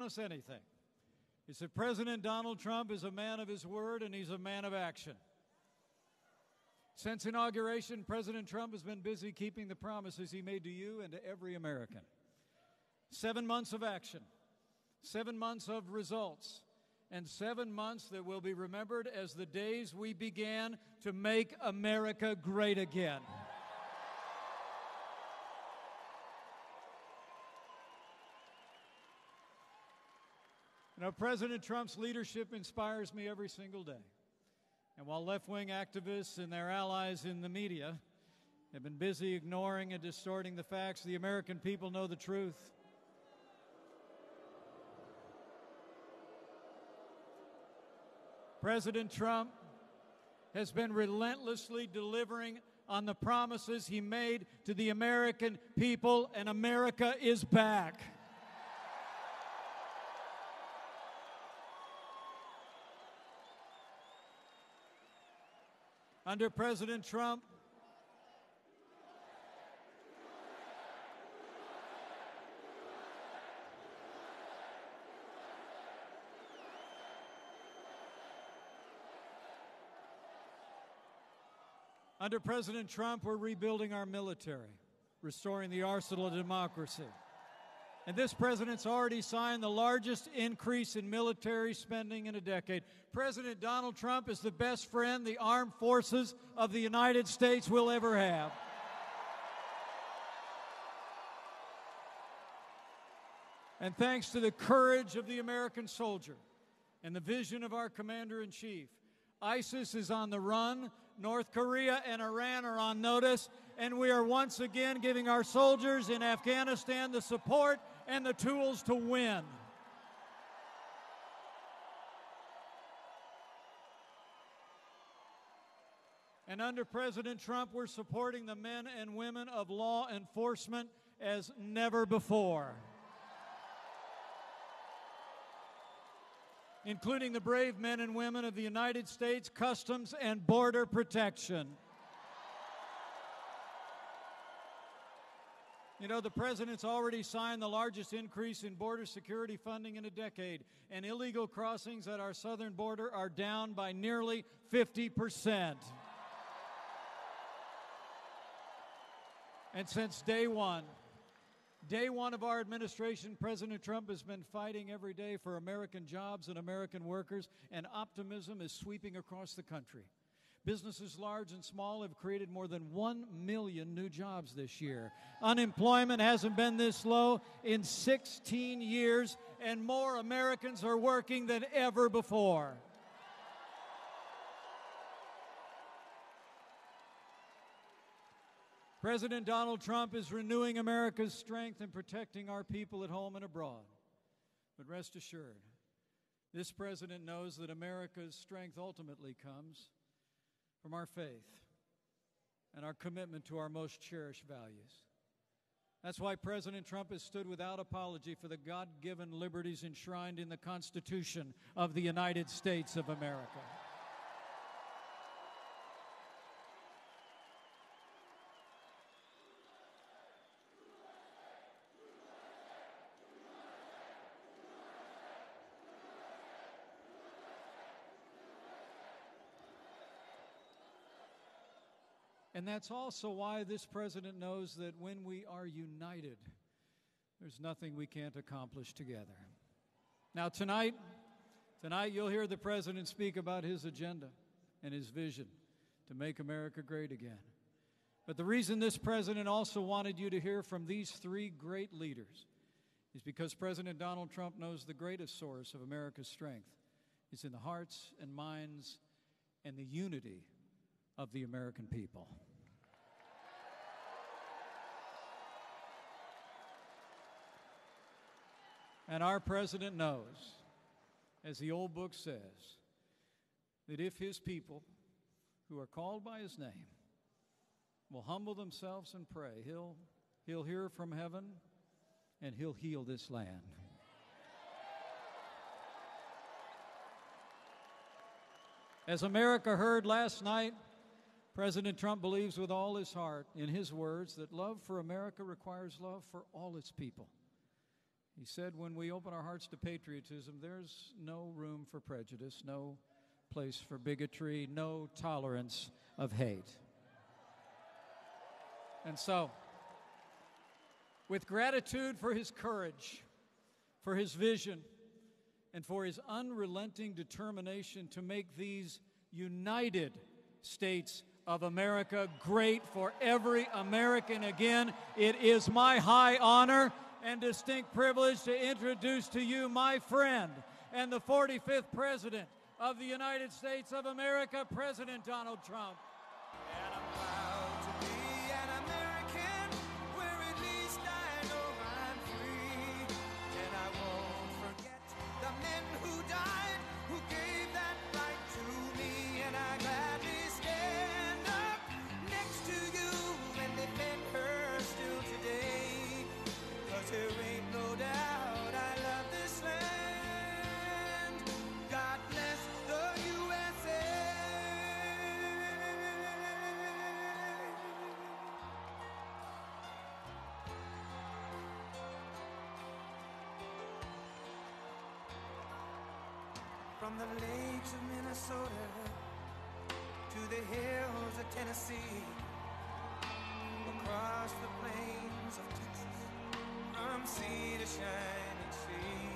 us anything. He said, President Donald Trump is a man of his word and he's a man of action. Since inauguration, President Trump has been busy keeping the promises he made to you and to every American. 7 months of action, 7 months of results, and 7 months that will be remembered as the days we began to make America great again. You know, President Trump's leadership inspires me every single day. And while left-wing activists and their allies in the media have been busy ignoring and distorting the facts, the American people know the truth. President Trump has been relentlessly delivering on the promises he made to the American people, and America is back. Under President Trump, we're rebuilding our military, restoring the arsenal of democracy. And this president's already signed the largest increase in military spending in a decade. President Donald Trump is the best friend the armed forces of the United States will ever have. And thanks to the courage of the American soldier and the vision of our commander-in-chief, ISIS is on the run, North Korea and Iran are on notice, and we are once again giving our soldiers in Afghanistan the support and the tools to win. And under President Trump, we're supporting the men and women of law enforcement as never before, including the brave men and women of the United States Customs and Border Protection. You know, the president's already signed the largest increase in border security funding in a decade, and illegal crossings at our southern border are down by nearly 50%. And since day one of our administration, President Trump has been fighting every day for American jobs and American workers, and optimism is sweeping across the country. Businesses large and small have created more than 1 million new jobs this year. Unemployment hasn't been this low in 16 years, and more Americans are working than ever before. President Donald Trump is renewing America's strength and protecting our people at home and abroad. But rest assured, this president knows that America's strength ultimately comes from our faith and our commitment to our most cherished values. That's why President Trump has stood without apology for the God-given liberties enshrined in the Constitution of the United States of America. And that's also why this president knows that when we are united, there's nothing we can't accomplish together. Now, tonight you'll hear the president speak about his agenda and his vision to make America great again. But the reason this president also wanted you to hear from these three great leaders is because President Donald Trump knows the greatest source of America's strength is in the hearts and minds and the unity of the American people. And our president knows, as the old book says, that if his people who are called by his name will humble themselves and pray, he'll hear from heaven and he'll heal this land. As America heard last night, President Trump believes with all his heart, in his words, that love for America requires love for all its people. He said, when we open our hearts to patriotism, there's no room for prejudice, no place for bigotry, no tolerance of hate. And so, with gratitude for his courage, for his vision, and for his unrelenting determination to make these United States of America great for every American again, it is my high honor and distinct privilege to introduce to you my friend and the 45th President of the United States of America, President Donald Trump. And I'm proud to be an American, where at least I know I'm free. And I won't forget the men who died, who gave that right to me. And I gladly stand up next to you and defend her still today. 'Cause there ain't no doubt I love this land. God bless the USA. From the lakes of Minnesota to the hills of Tennessee, across the plains of Texas, from sea to shining sea,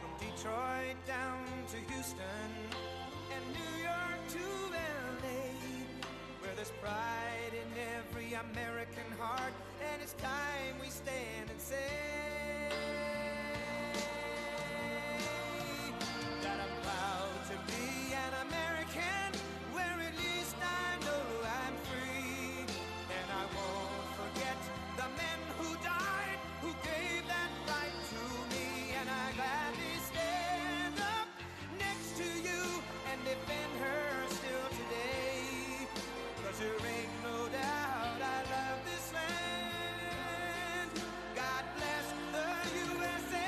from Detroit down to Houston and New York to LA, where there's pride in every American heart, and it's time we stand and say that I'm proud to be an American, where at least I know I'm free. And I won't forget the men who died, who gave that right to me. And I gladly stand up next to you and defend her still today. 'Cause there ain't no doubt I love this land. God bless the USA.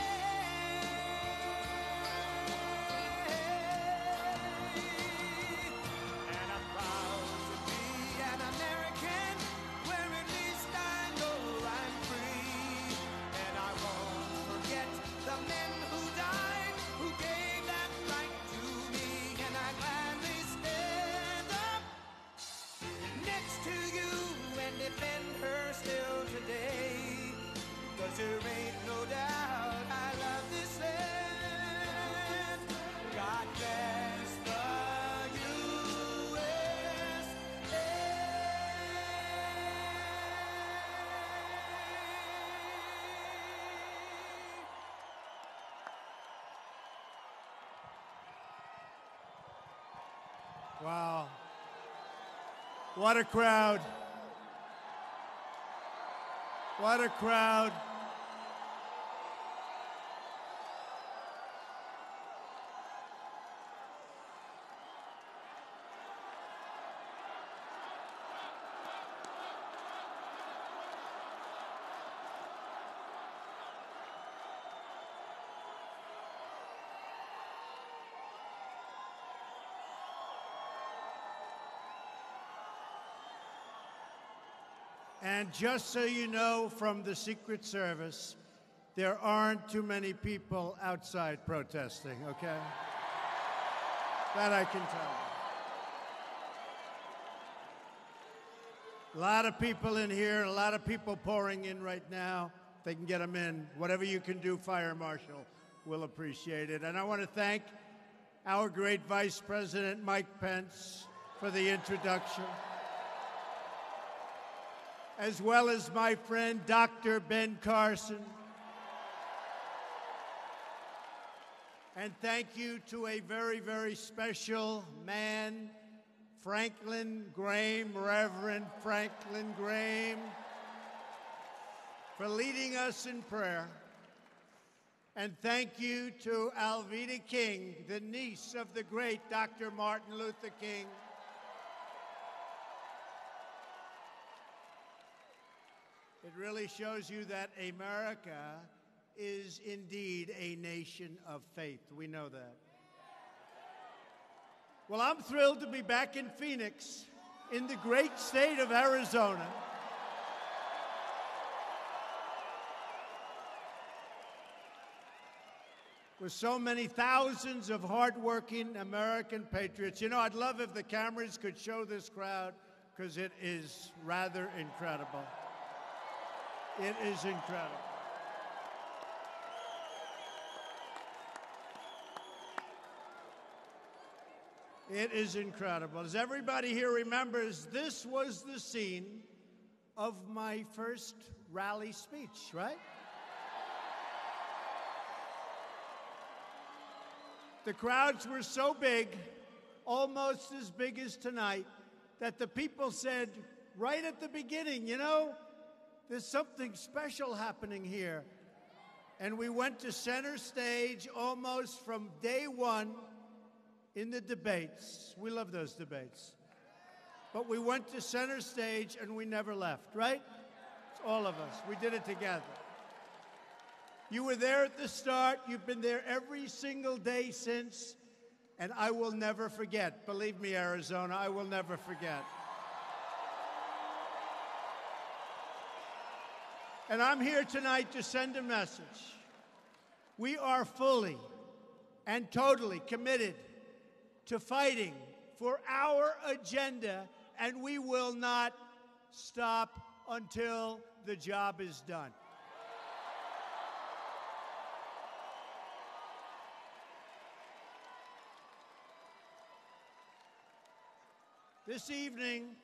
And I'm proud to be an American, where at least I know I'm free. And I won't forget the men who died, who gave that right to me. And I gladly stand up next to you and defend her still today. 'Cause there ain't no doubt I love this land. God bless the USA. Wow. What a crowd. What a crowd. And just so you know, from the Secret Service, there aren't too many people outside protesting, okay? That I can tell you. A lot of people in here, a lot of people pouring in right now. They can get them in. Whatever you can do, Fire Marshal, we'll appreciate it. And I want to thank our great Vice President, Mike Pence, for the introduction, as well as my friend, Dr. Ben Carson. And thank you to a very, very special man, Franklin Graham, Reverend Franklin Graham, for leading us in prayer. And thank you to Alveda King, the niece of the great Dr. Martin Luther King. It really shows you that America is indeed a nation of faith. We know that. Well, I'm thrilled to be back in Phoenix, in the great state of Arizona. with so many thousands of hardworking American patriots. You know, I'd love if the cameras could show this crowd, because it is rather incredible. It is incredible. It is incredible. As everybody here remembers, this was the scene of my first rally speech, right? The crowds were so big, almost as big as tonight, that the people said right at the beginning, you know, there's something special happening here. And we went to center stage almost from day one in the debates. We love those debates. But we went to center stage and we never left, right? It's all of us. We did it together. You were there at the start. You've been there every single day since. And I will never forget. Believe me, Arizona, I will never forget. And I'm here tonight to send a message. We are fully and totally committed to fighting for our agenda, and we will not stop until the job is done. This evening,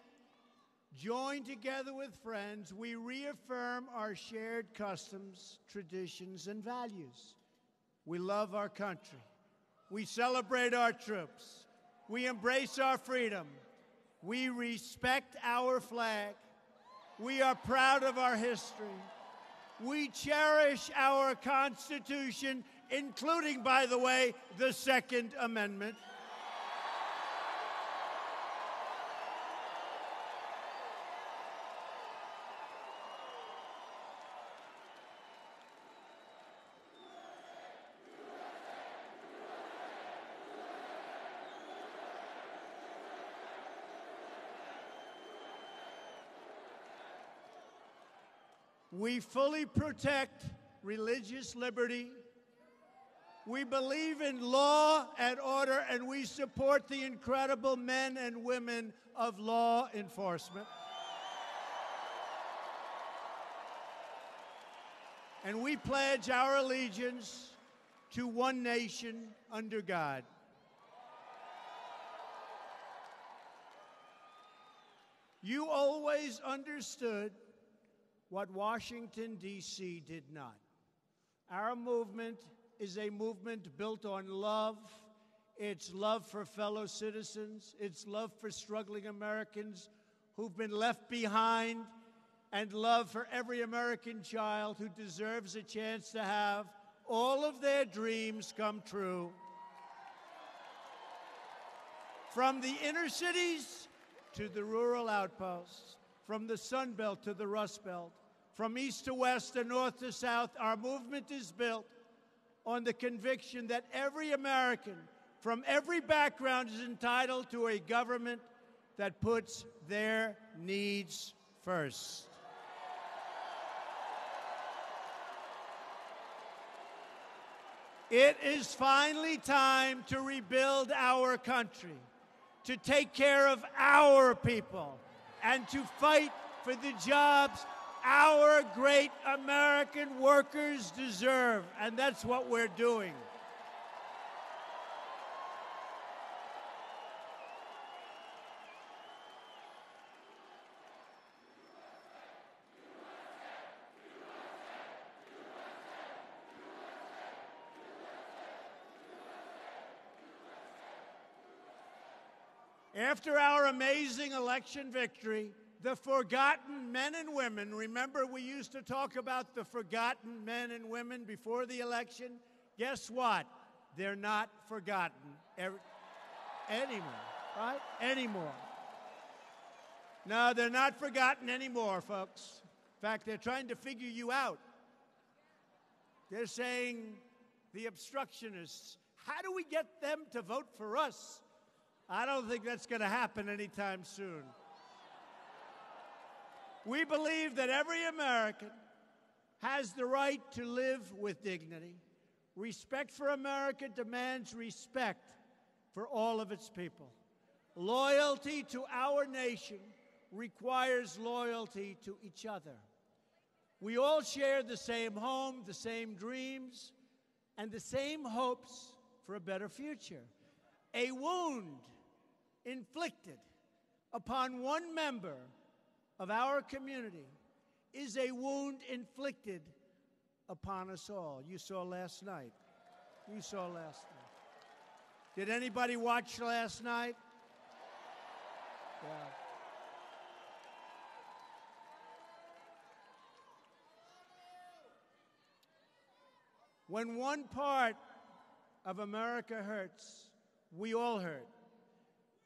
joined together with friends, we reaffirm our shared customs, traditions, and values. We love our country. We celebrate our troops. We embrace our freedom. We respect our flag. We are proud of our history. We cherish our Constitution, including, by the way, the Second Amendment. We fully protect religious liberty. We believe in law and order, and we support the incredible men and women of law enforcement. And we pledge our allegiance to one nation under God. You always understood what Washington, D.C. did not. Our movement is a movement built on love. It's love for fellow citizens. It's love for struggling Americans who've been left behind, and love for every American child who deserves a chance to have all of their dreams come true. From the inner cities to the rural outposts, from the Sun Belt to the Rust Belt, from east to west and north to south, our movement is built on the conviction that every American from every background is entitled to a government that puts their needs first. It is finally time to rebuild our country, to take care of our people, and to fight for the jobs our great American workers deserve. And that's what we're doing. After our amazing election victory, the forgotten men and women, remember we used to talk about the forgotten men and women before the election? Guess what? They're not forgotten anymore, right? Anymore. No, they're not forgotten anymore, folks. In fact, they're trying to figure you out. They're saying, the obstructionists, how do we get them to vote for us? I don't think that's going to happen anytime soon. We believe that every American has the right to live with dignity, Respect for America demands respect for all of its people. Loyalty to our nation requires loyalty to each other. We all share the same home, the same dreams, and the same hopes for a better future. A wound inflicted upon one member of our community is a wound inflicted upon us all. You saw last night. You saw last night. Did anybody watch last night? Yeah. When one part of America hurts, we all hurt.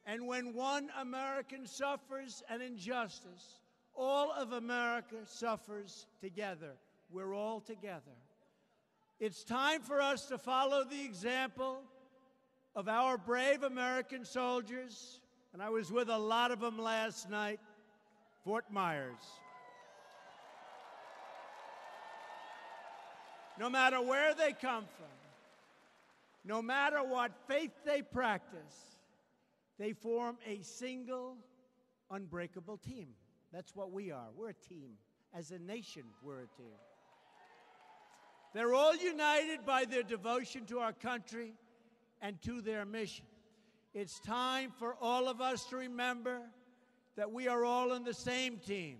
And when one American suffers an injustice, all of America suffers together. We're all together. It's time for us to follow the example of our brave American soldiers, and I was with a lot of them last night, Fort Myers. No matter where they come from, no matter what faith they practice, they form a single, unbreakable team. That's what we are. We're a team. As a nation, we're a team. They're all united by their devotion to our country and to their mission. It's time for all of us to remember that we are all in the same team.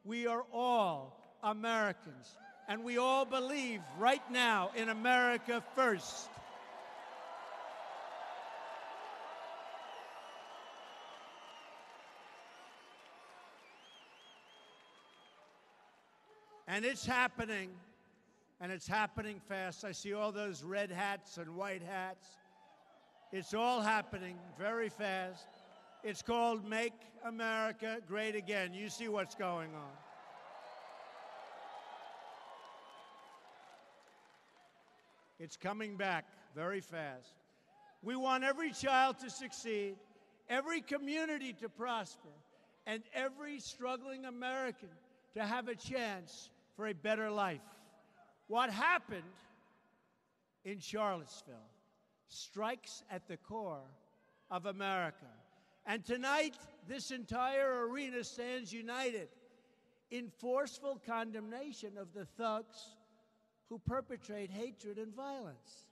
We are all Americans, and we all believe right now in America first. And it's happening, and it's happening fast. I see all those red hats and white hats. It's all happening very fast. It's called Make America Great Again. You see what's going on. It's coming back very fast. We want every child to succeed, every community to prosper, and every struggling American to have a chance for a better life. What happened in Charlottesville strikes at the core of America. And tonight, this entire arena stands united in forceful condemnation of the thugs who perpetrate hatred and violence.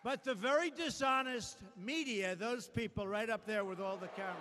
But the very dishonest media, those people right up there with all the cameras,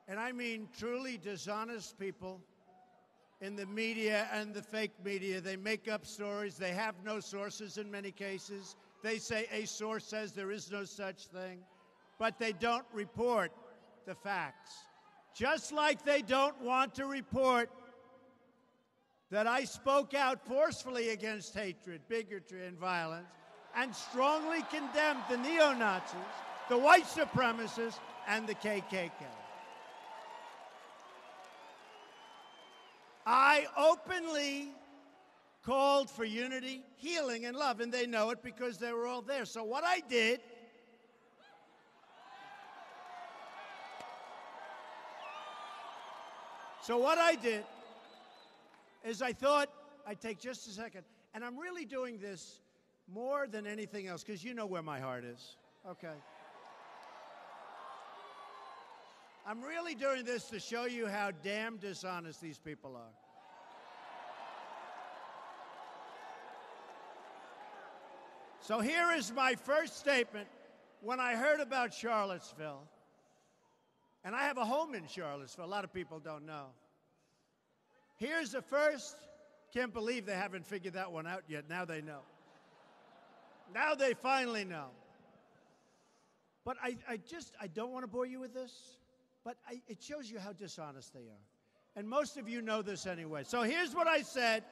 and I mean truly dishonest people in the media and the fake media, they make up stories. They have no sources in many cases. They say a source says there is no such thing, but they don't report the facts. Just like they don't want to report that I spoke out forcefully against hatred, bigotry, and violence, and strongly condemned the neo-Nazis, the white supremacists, and the KKK. I openly called for unity, healing, and love, and they know it because they were all there. So what I did is I thought I'd take just a second, and I'm really doing this more than anything else, because you know where my heart is, okay? I'm really doing this to show you how damn dishonest these people are. So here is my first statement when I heard about Charlottesville. And I have a home in Charlottesville. A lot of people don't know. Here's the first. Can't believe they haven't figured that one out yet. Now they know. Now they finally know. But I don't want to bore you with this, but it shows you how dishonest they are. And most of you know this anyway. So here's what I said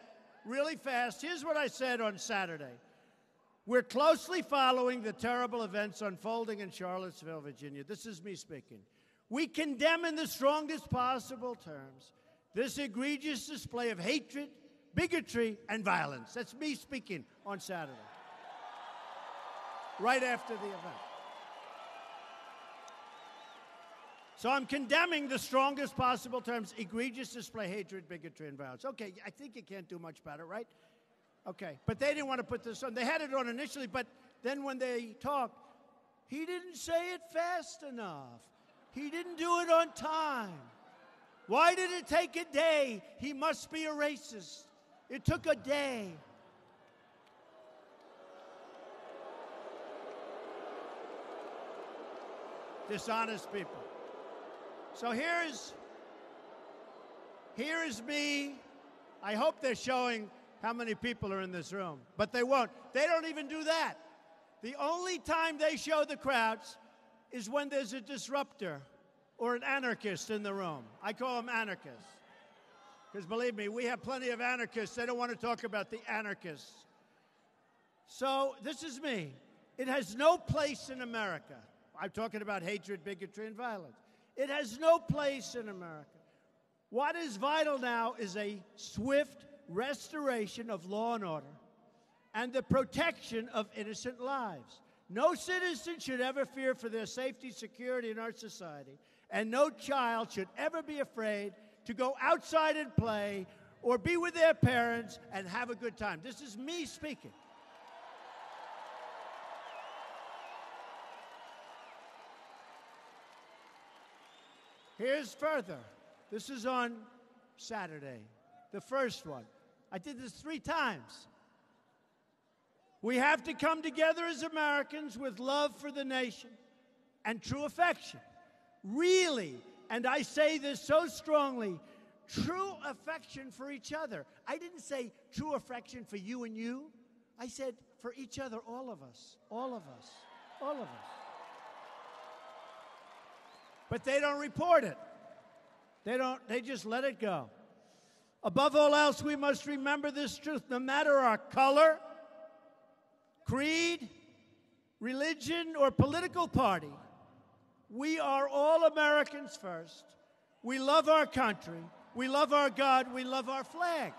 really fast. Here's what I said on Saturday. We're closely following the terrible events unfolding in Charlottesville, Virginia. This is me speaking. We condemn in the strongest possible terms this egregious display of hatred, bigotry, and violence. That's me speaking on Saturday, right after the event. So I'm condemning the strongest possible terms, egregious display, hatred, bigotry, and violence. Okay, I think you can't do much better, right? Okay, but they didn't want to put this on. They had it on initially, but then when they talked, he didn't say it fast enough. He didn't do it on time. Why did it take a day? He must be a racist. It took a day. Dishonest people. So here is me. I hope they're showing how many people are in this room, but they won't. They don't even do that. The only time they show the crowds is when there's a disruptor or an anarchist in the room. I call them anarchists. Because believe me, we have plenty of anarchists. They don't want to talk about the anarchists. So this is me. It has no place in America. I'm talking about hatred, bigotry, and violence. It has no place in America. What is vital now is a swift restoration of law and order and the protection of innocent lives. No citizen should ever fear for their safety, security in our society, and no child should ever be afraid to go outside and play or be with their parents and have a good time. This is me speaking. Here's further. This is on Saturday, the first one. I did this 3 times. We have to come together as Americans with love for the nation and true affection. Really, and I say this so strongly, true affection for each other. I didn't say true affection for you and you. I said for each other, all of us, all of us, all of us. But they don't report it. They just let it go. Above all else, we must remember this truth. No matter our color, creed, religion, or political party, we are all Americans first. We love our country. We love our God. We love our flag.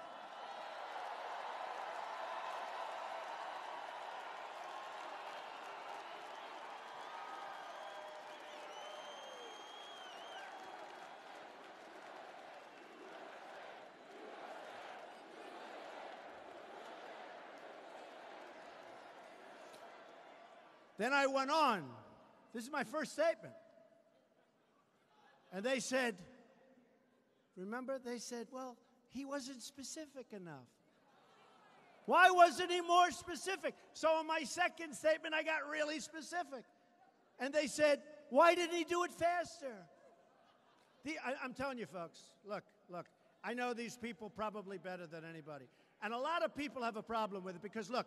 Then I went on. This is my first statement. And they said, remember, they said, well, he wasn't specific enough. Why wasn't he more specific? So in my second statement, I got really specific. And they said, why didn't he do it faster? I'm telling you, folks, look, I know these people probably better than anybody. And a lot of people have a problem with it because, look,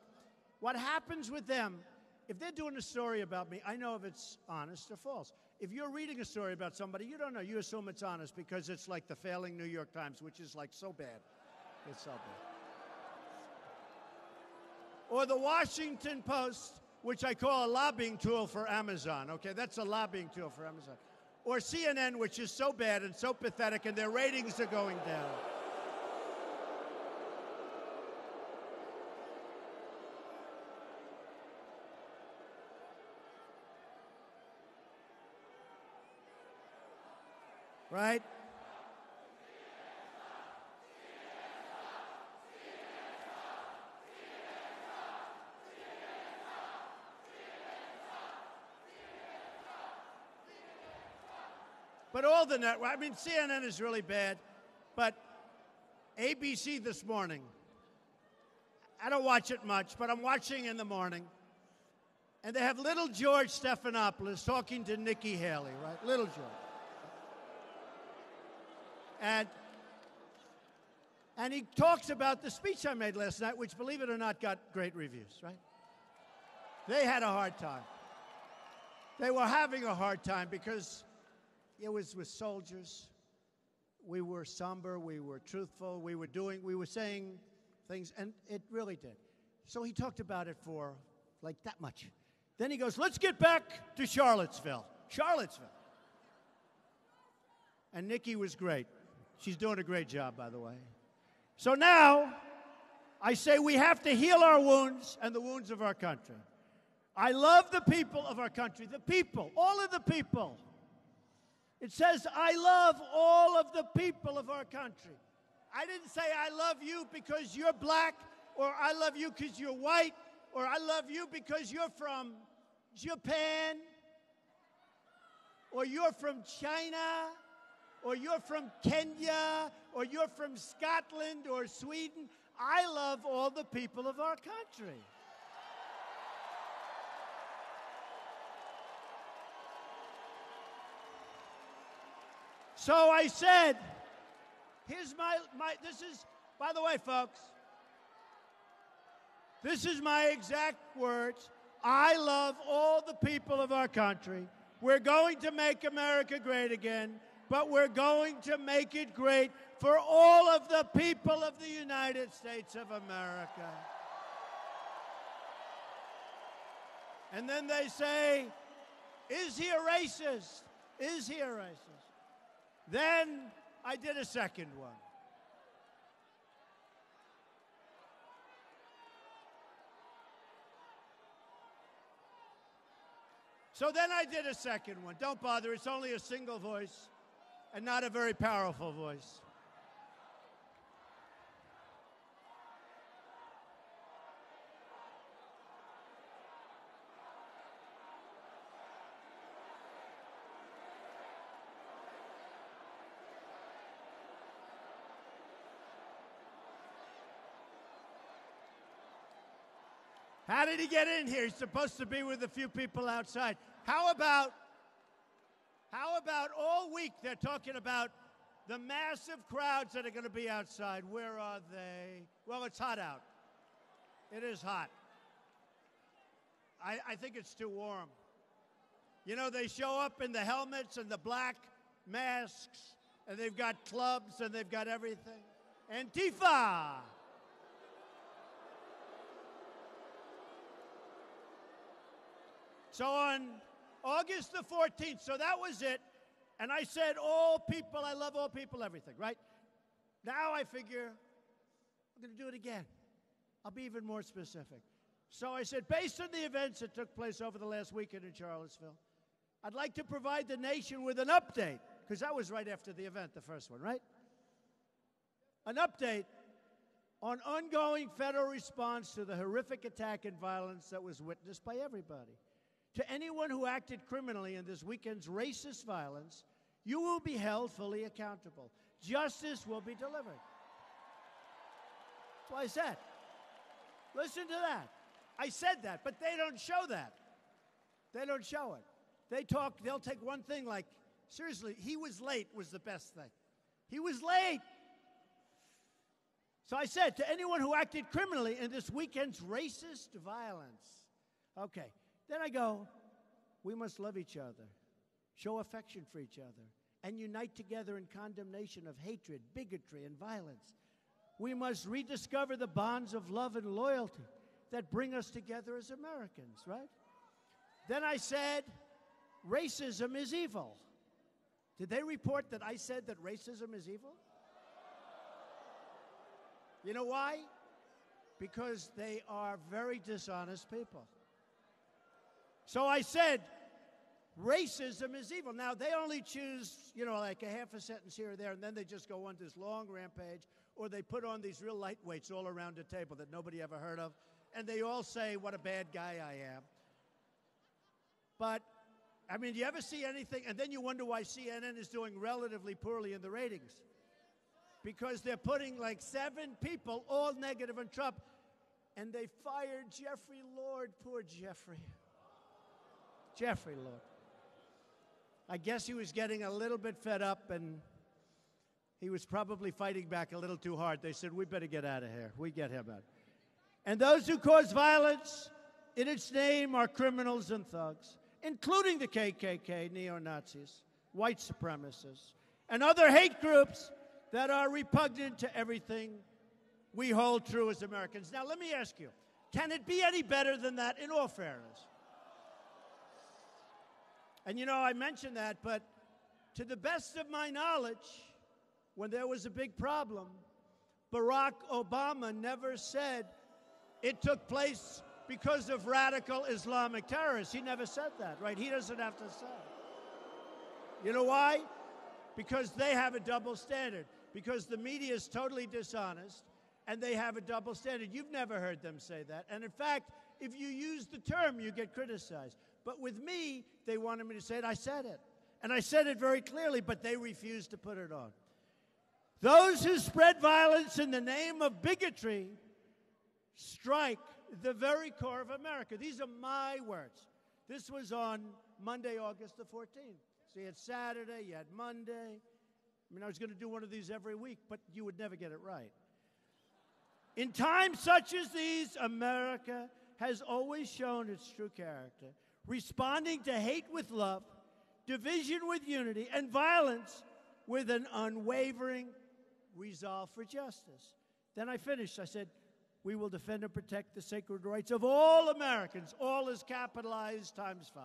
what happens with them, if they're doing a story about me, I know if it's honest or false. If you're reading a story about somebody, you don't know. You assume it's honest because it's like the failing New York Times, which is like so bad. It's so bad. Or the Washington Post, which I call a lobbying tool for Amazon. Okay, that's a lobbying tool for Amazon. Or CNN, which is so bad and so pathetic, and their ratings are going down. Right? But all the networks, I mean, CNN is really bad, but ABC this morning, I don't watch it much, but I'm watching in the morning, and they have little George Stephanopoulos talking to Nikki Haley, right? Little George. And he talks about the speech I made last night, which, believe it or not, got great reviews, right? They had a hard time. They were having a hard time because it was with soldiers. We were somber, we were truthful, we were saying things, and it really did. So he talked about it for like that much. Then he goes, let's get back to Charlottesville. Charlottesville. And Nikki was great. She's doing a great job, by the way. So now, I say we have to heal our wounds and the wounds of our country. I love the people of our country, the people, all of the people. It says, I love all of the people of our country. I didn't say I love you because you're black, or I love you because you're white, or I love you because you're from Japan, or you're from China, or you're from Kenya, or you're from Scotland or Sweden. I love all the people of our country. So I said, here's this is, by the way, folks, this is my exact words. I love all the people of our country. We're going to make America great again, but we're going to make it great for all of the people of the United States of America. And then they say, is he a racist? Is he a racist? Then I did a second one. So then I did a second one. Don't bother, it's only a single voice and not a very powerful voice. How did he get in here? He's supposed to be with a few people outside. How about all week they're talking about the massive crowds that are going to be outside? Where are they? Well, it's hot out. It is hot. I think it's too warm. You know, they show up in the helmets and the black masks, and they've got clubs and they've got everything. Antifa! So on August the 14th, so that was it. And I said, all people, I love all people, everything, right? Now I figure I'm going to do it again. I'll be even more specific. So I said, based on the events that took place over the last weekend in Charlottesville, I'd like to provide the nation with an update, because that was right after the event, the first one, right? An update on ongoing federal response to the horrific attack and violence that was witnessed by everybody. To anyone who acted criminally in this weekend's racist violence, you will be held fully accountable. Justice will be delivered. That's what I said. Listen to that. I said that, but they don't show that. They don't show it. They'll take one thing like, seriously, he was late was the best thing. He was late. So I said, to anyone who acted criminally in this weekend's racist violence. Okay. Then I go, we must love each other, show affection for each other, and unite together in condemnation of hatred, bigotry, and violence. We must rediscover the bonds of love and loyalty that bring us together as Americans, right? Then I said, racism is evil. Did they report that I said that racism is evil? You know why? Because they are very dishonest people. So I said, racism is evil. Now, they only choose, like a half a sentence here or there, and then they just go on this long rampage, or they put on these real lightweights all around the table that nobody ever heard of, and they all say what a bad guy I am. But I mean, do you ever see anything, and then you wonder why CNN is doing relatively poorly in the ratings? Because they're putting like 7 people, all negative on Trump, and they fired Jeffrey Lord. Poor Jeffrey. Jeffrey Lord. I guess he was getting a little bit fed up, and he was probably fighting back a little too hard. They said, we better get out of here. We get him out. And those who cause violence in its name are criminals and thugs, including the KKK, neo-Nazis, white supremacists, and other hate groups that are repugnant to everything we hold true as Americans. Now, let me ask you, can it be any better than that in all fairness? And, you know, I mentioned that, but to the best of my knowledge, when there was a big problem, Barack Obama never said it took place because of radical Islamic terrorists. He never said that, right? He doesn't have to say it. You know why? Because they have a double standard. Because the media is totally dishonest, and they have a double standard. You've never heard them say that. And in fact, if you use the term, you get criticized. But with me, they wanted me to say it. I said it. And I said it very clearly, but they refused to put it on. Those who spread violence in the name of bigotry strike the very core of America. These are my words. This was on Monday, August the 14th. So you had Saturday, you had Monday. I mean, I was going to do one of these every week, but you would never get it right. In times such as these, America has always shown its true character, responding to hate with love, division with unity, and violence with an unwavering resolve for justice. Then I finished. I said, we will defend and protect the sacred rights of all Americans. All is capitalized times 5.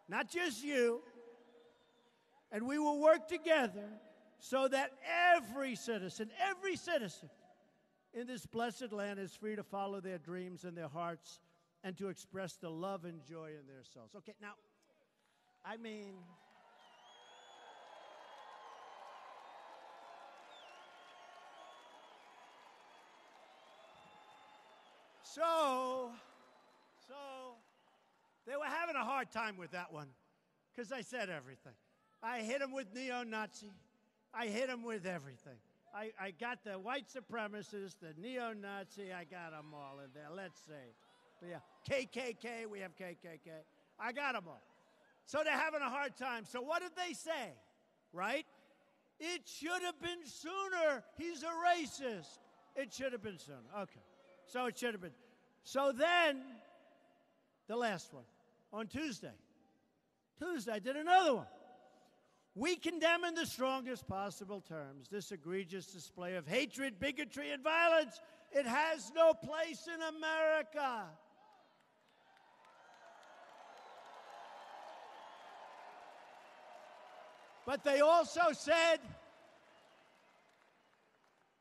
Not just you. And we will work together so that every citizen in this blessed land is free to follow their dreams and their hearts and to express the love and joy in their souls. Okay, now, I mean, so they were having a hard time with that one because I said everything. I hit him with neo-Nazi. I hit him with everything. I got the white supremacists, the neo-Nazi. I got them all in there. Let's see. Yeah, KKK. We have KKK. I got them all. So they're having a hard time. So what did they say? Right? It should have been sooner. He's a racist. It should have been sooner. Okay. So it should have been. So then, the last one, on Tuesday, I did another one. We condemn in the strongest possible terms this egregious display of hatred, bigotry, and violence. It has no place in America. But they also said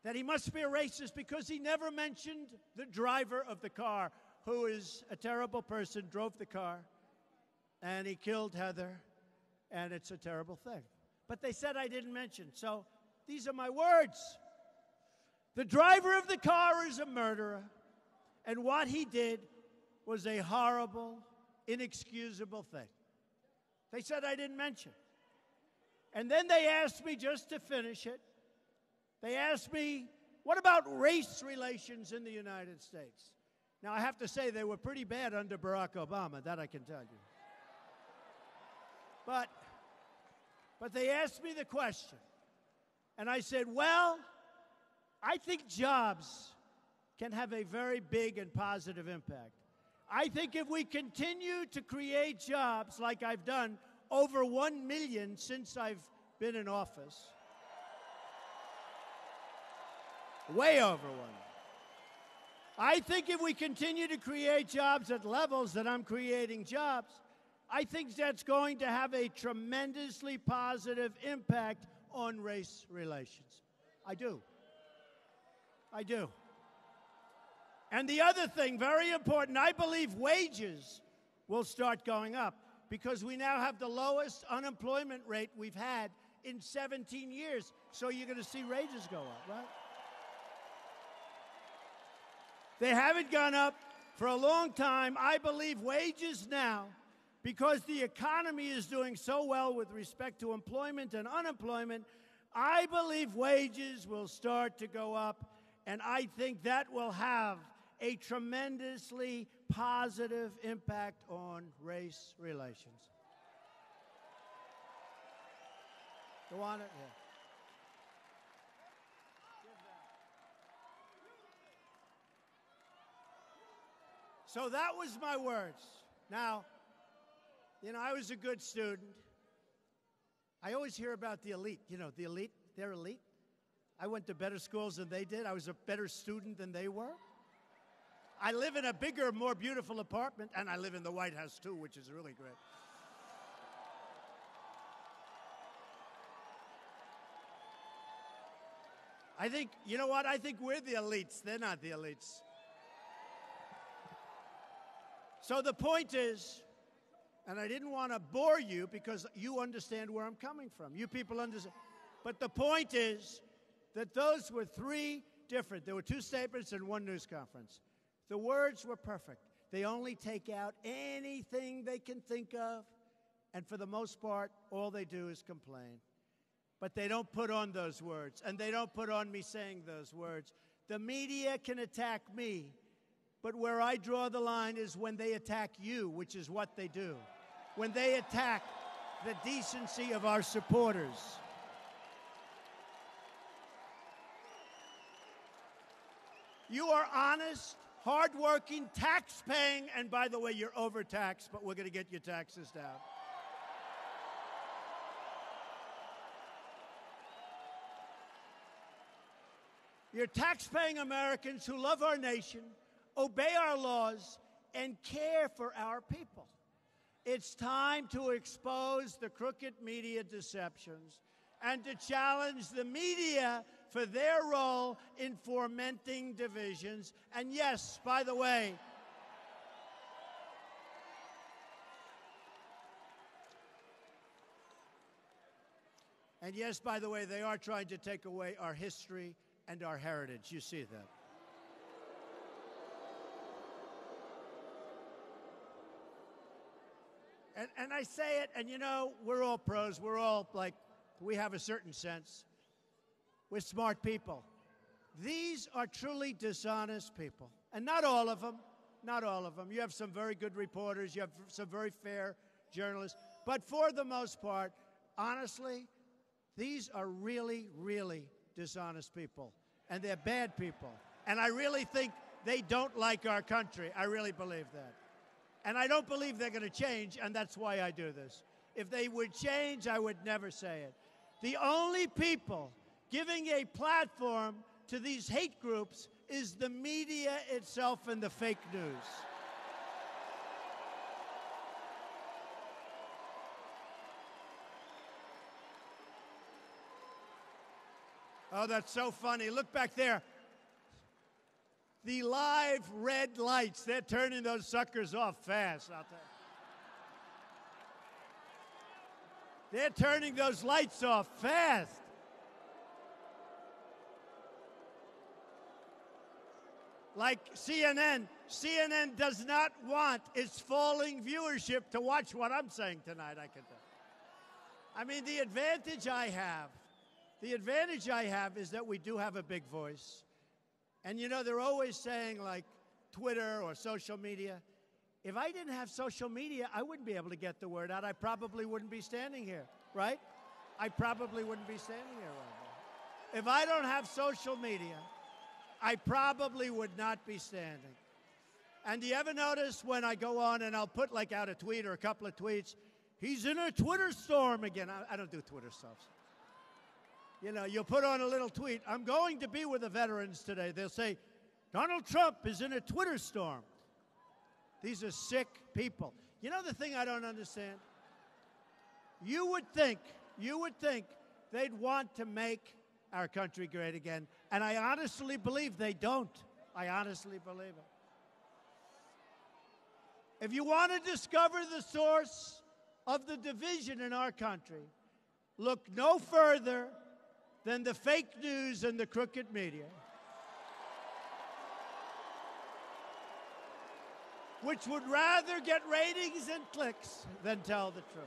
that he must be a racist because he never mentioned the driver of the car, who is a terrible person, drove the car, and he killed Heather. And it's a terrible thing. But they said I didn't mention. So these are my words. The driver of the car is a murderer. And what he did was a horrible, inexcusable thing. They said I didn't mention. And then they asked me, just to finish it, they asked me, what about race relations in the United States? Now, I have to say they were pretty bad under Barack Obama. That I can tell you. But they asked me the question, and I said, well, I think jobs can have a very big and positive impact. I think if we continue to create jobs like I've done, over 1 million since I've been in office, way over 1. I think if we continue to create jobs at levels that I'm creating jobs, I think that's going to have a tremendously positive impact on race relations. I do. And the other thing, very important, I believe wages will start going up because we now have the lowest unemployment rate we've had in 17 years. So you're going to see wages go up, right? They haven't gone up for a long time. I believe wages now because the economy is doing so well with respect to employment and unemployment, I believe wages will start to go up, and I think that will have a tremendously positive impact on race relations. Go on it? Yeah. So that was my words. Now, you know, I was a good student. I always hear about the elite. You know, the elite, they're elite. I went to better schools than they did. I was a better student than they were. I live in a bigger, more beautiful apartment, and I live in the White House, too, which is really great. I think, you know what? I think we're the elites. They're not the elites. So the point is, and I didn't want to bore you because you understand where I'm coming from. You people understand. But the point is that those were three different. There were two statements and one news conference. The words were perfect. They only take out anything they can think of, and for the most part, all they do is complain. But they don't put on those words, and they don't put on me saying those words. The media can attack me, but where I draw the line is when they attack you, which is what they do. When they attack the decency of our supporters. You are honest, hardworking, tax-paying, and by the way, you're overtaxed, but we're going to get your taxes down. You're tax-paying Americans who love our nation, obey our laws, and care for our people. It's time to expose the crooked media deceptions and to challenge the media for their role in fomenting divisions. And yes, by the way, they are trying to take away our history and our heritage. You see that. And I say it, and you know, we're all pros. We're all like, we have a certain sense. We're smart people. These are truly dishonest people. And not all of them. Not all of them. You have some very good reporters. You have some very fair journalists. But for the most part, honestly, these are really, really dishonest people. And they're bad people. And I really think they don't like our country. I really believe that. And I don't believe they're going to change, and that's why I do this. If they would change, I would never say it. The only people giving a platform to these hate groups is the media itself and the fake news. Oh, that's so funny. Look back there. The live red lights, they're turning those suckers off fast out there. They're turning those lights off fast. Like CNN. CNN does not want its falling viewership to watch what I'm saying tonight, I can tell. I mean, the advantage I have is that we do have a big voice. And, you know, they're always saying, like, Twitter or social media. If I didn't have social media, I wouldn't be able to get the word out. I probably wouldn't be standing here, right? I probably wouldn't be standing here right now. If I don't have social media, I probably would not be standing. And do you ever notice when I go on and I'll put, like, out a tweet or a couple of tweets, he's in a Twitter storm again. I don't do Twitter stuff. You know, you'll put on a little tweet, I'm going to be with the veterans today. They'll say, Donald Trump is in a Twitter storm. These are sick people. You know the thing I don't understand? You would think they'd want to make our country great again. And I honestly believe they don't. I honestly believe it. If you want to discover the source of the division in our country, look no further than the fake news and the crooked media. which would rather get ratings and clicks than tell the truth.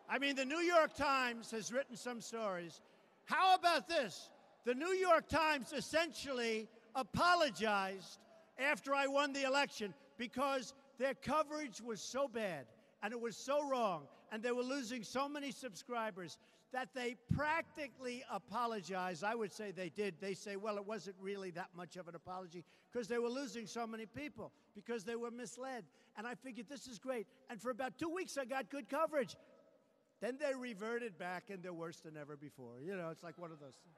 I mean, the New York Times has written some stories. How about this? The New York Times essentially apologized after I won the election because their coverage was so bad and it was so wrong and they were losing so many subscribers that they practically apologized. I would say they did. They say, well, it wasn't really that much of an apology because they were losing so many people because they were misled. And I figured this is great. And for about 2 weeks, I got good coverage. Then they reverted back and they're worse than ever before. You know, it's like one of those things.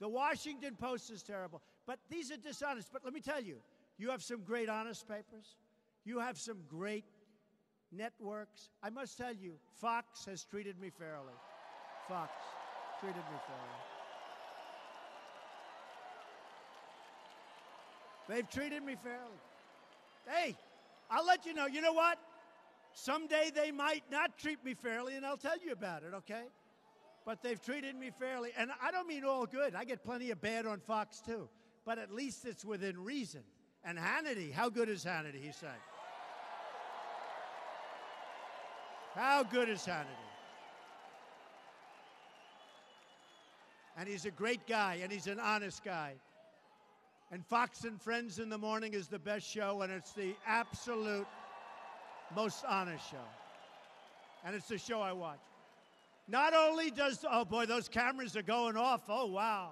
The Washington Post is terrible. But these are dishonest. But let me tell you, you have some great honest papers. You have some great networks. I must tell you, Fox has treated me fairly. Fox treated me fairly. They've treated me fairly. Hey, I'll let you know. You know what? Someday they might not treat me fairly, and I'll tell you about it, okay? But they've treated me fairly. And I don't mean all good. I get plenty of bad on Fox, too. But at least it's within reason. And Hannity, how good is Hannity, he said. How good is Hannity? And he's a great guy, and he's an honest guy. And Fox and Friends in the morning is the best show, and it's the absolute most honest show. And it's the show I watch. Not only does, oh boy, those cameras are going off. Oh, wow.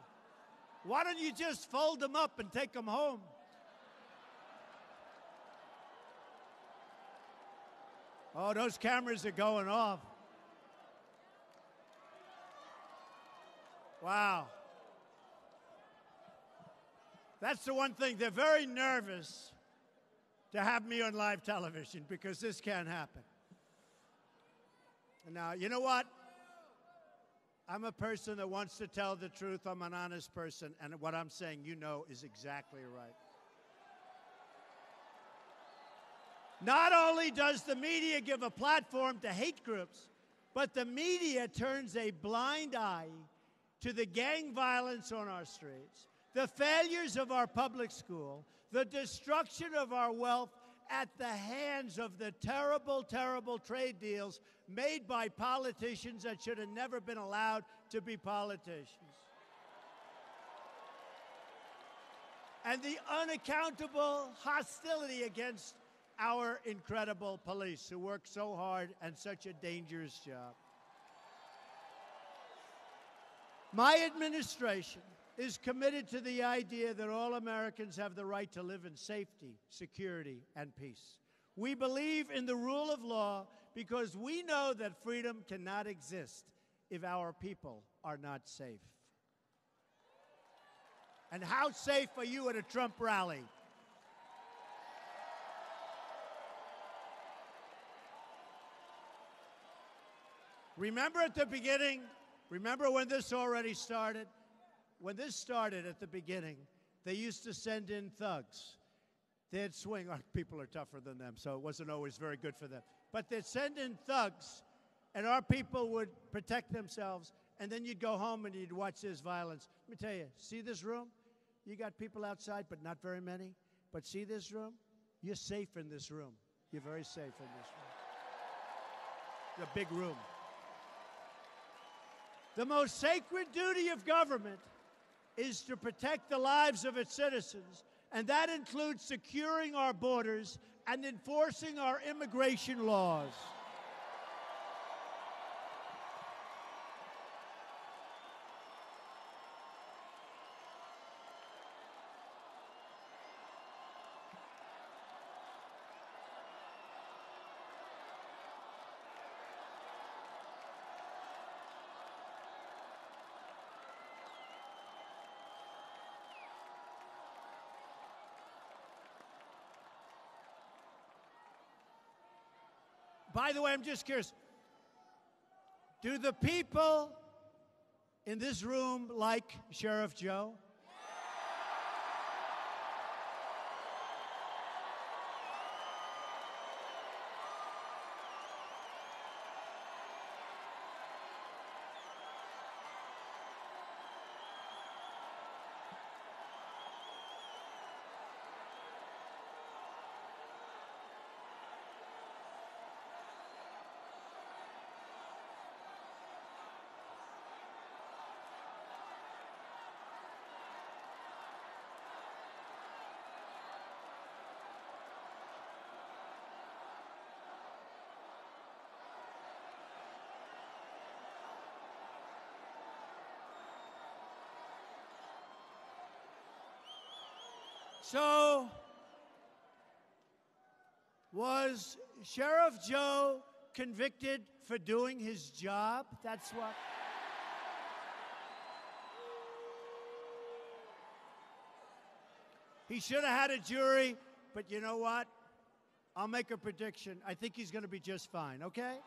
Why don't you just fold them up and take them home? Oh, those cameras are going off. Wow. That's the one thing. They're very nervous to have me on live television because this can't happen. Now, you know what? I'm a person that wants to tell the truth. I'm an honest person, and what I'm saying, you know, is exactly right. Not only does the media give a platform to hate groups, but the media turns a blind eye to the gang violence on our streets, the failures of our public school, the destruction of our wealth at the hands of the terrible, terrible trade deals made by politicians that should have never been allowed to be politicians. And the unaccountable hostility against our incredible police who work so hard and such a dangerous job. My administration is committed to the idea that all Americans have the right to live in safety, security, and peace. We believe in the rule of law because we know that freedom cannot exist if our people are not safe. And how safe are you at a Trump rally? Remember at the beginning, remember when this already started? When this started at the beginning, they used to send in thugs. They'd swing. Our people are tougher than them, so it wasn't always very good for them. But they'd send in thugs, and our people would protect themselves, and then you'd go home and you'd watch this violence. Let me tell you, see this room? You got people outside, but not very many. But see this room? You're safe in this room. You're very safe in this room. It's a big room. The most sacred duty of government is to protect the lives of its citizens, and that includes securing our borders and enforcing our immigration laws. By the way, I'm just curious, do the people in this room like Sheriff Joe? So, was Sheriff Joe convicted for doing his job? That's what. He should have had a jury, but you know what? I'll make a prediction. I think he's going to be just fine, okay?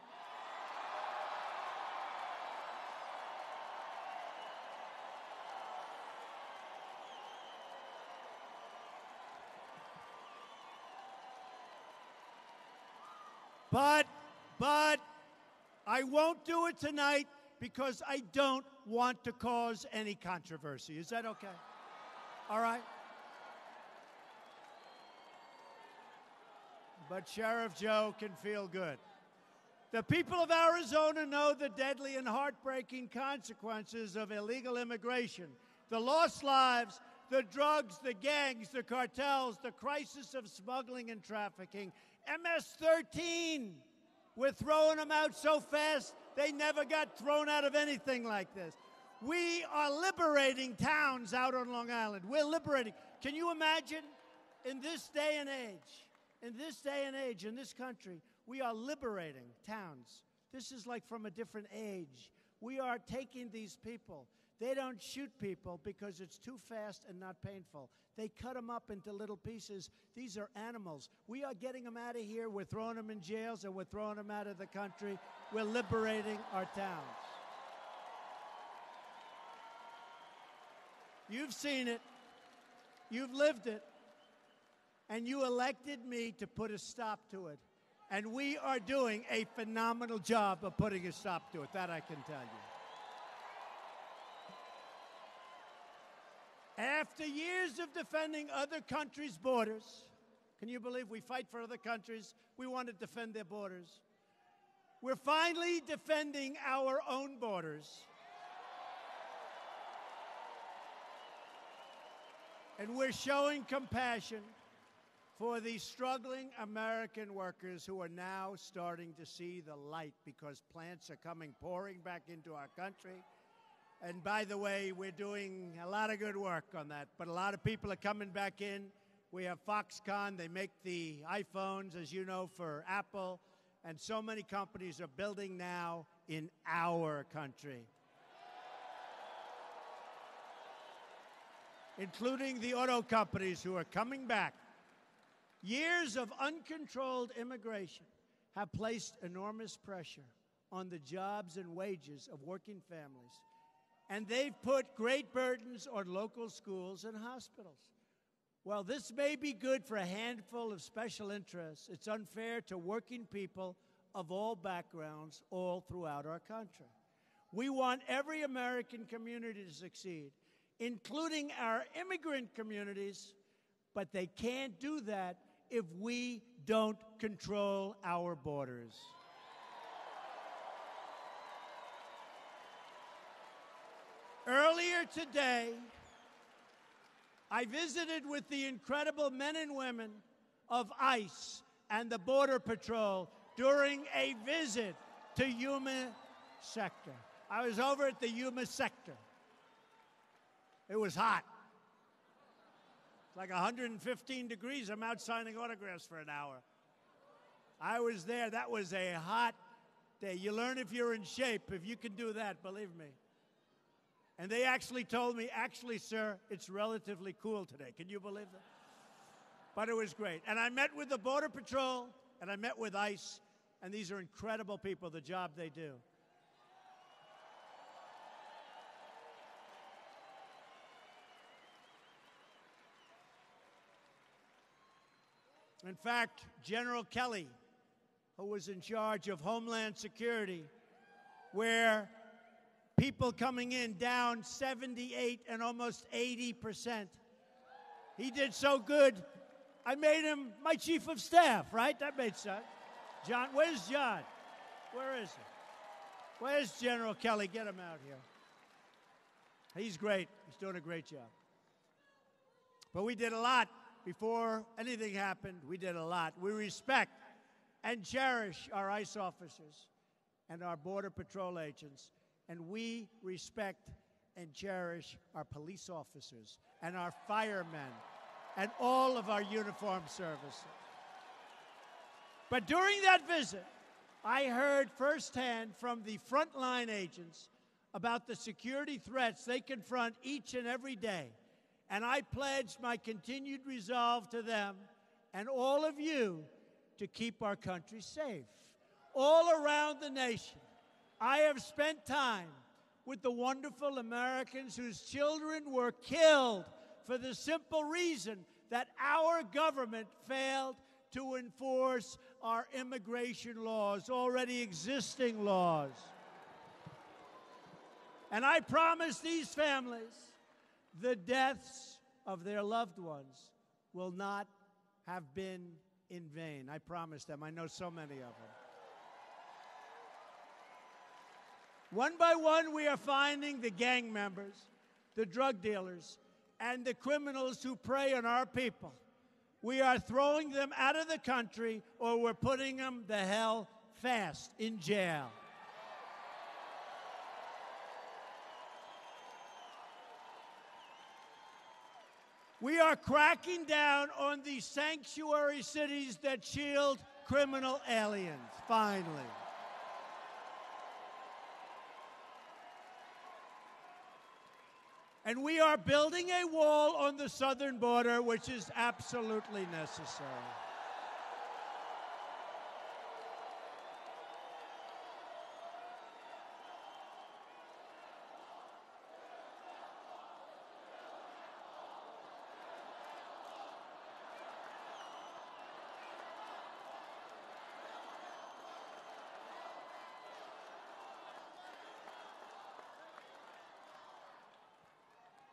But I won't do it tonight because I don't want to cause any controversy. Is that okay? All right? But Sheriff Joe can feel good. The people of Arizona know the deadly and heartbreaking consequences of illegal immigration, the lost lives, the drugs, the gangs, the cartels, the crisis of smuggling and trafficking. MS-13, we're throwing them out so fast, they never got thrown out of anything like this. We are liberating towns out on Long Island. We're liberating. Can you imagine in this day and age, in this country, we are liberating towns. This is like from a different age. We are taking these people. They don't shoot people because it's too fast and not painful. They cut them up into little pieces. These are animals. We are getting them out of here. We're throwing them in jails and we're throwing them out of the country. We're liberating our towns. You've seen it. You've lived it. And you elected me to put a stop to it. And we are doing a phenomenal job of putting a stop to it. That I can tell you. After years of defending other countries' borders, can you believe we fight for other countries? We want to defend their borders. We're finally defending our own borders. And we're showing compassion for the struggling American workers who are now starting to see the light because plants are coming pouring back into our country. And by the way, we're doing a lot of good work on that, but a lot of people are coming back in. We have Foxconn. They make the iPhones, as you know, for Apple. And so many companies are building now in our country, including the auto companies who are coming back. Years of uncontrolled immigration have placed enormous pressure on the jobs and wages of working families. And they've put great burdens on local schools and hospitals. While this may be good for a handful of special interests, it's unfair to working people of all backgrounds all throughout our country. We want every American community to succeed, including our immigrant communities, but they can't do that if we don't control our borders. Earlier today, I visited with the incredible men and women of ICE and the Border Patrol during a visit to Yuma sector. I was over at the Yuma sector. It was hot. It's like 115 degrees. I'm out signing autographs for an hour. I was there. That was a hot day. You learn if you're in shape, if you can do that, believe me. And they actually told me, actually, sir, it's relatively cool today. Can you believe that? But it was great. And I met with the Border Patrol, and I met with ICE, and these are incredible people, the job they do. In fact, General Kelly, who was in charge of Homeland Security, where people coming in down 78 and almost 80%. He did so good, I made him my chief of staff, right? That made sense. John, where's John? Where is he? Where's General Kelly? Get him out here. He's great. He's doing a great job. But we did a lot before anything happened. We did a lot. We respect and cherish our ICE officers and our Border Patrol agents. And we respect and cherish our police officers and our firemen and all of our uniformed services. But during that visit, I heard firsthand from the frontline agents about the security threats they confront each and every day. And I pledged my continued resolve to them and all of you to keep our country safe. All around the nation, I have spent time with the wonderful Americans whose children were killed for the simple reason that our government failed to enforce our immigration laws, already existing laws. And I promise these families the deaths of their loved ones will not have been in vain. I promise them. I know so many of them. One by one, we are finding the gang members, the drug dealers, and the criminals who prey on our people. We are throwing them out of the country, or we're putting them the hell fast in jail. We are cracking down on the sanctuary cities that shield criminal aliens, finally. And we are building a wall on the southern border, which is absolutely necessary.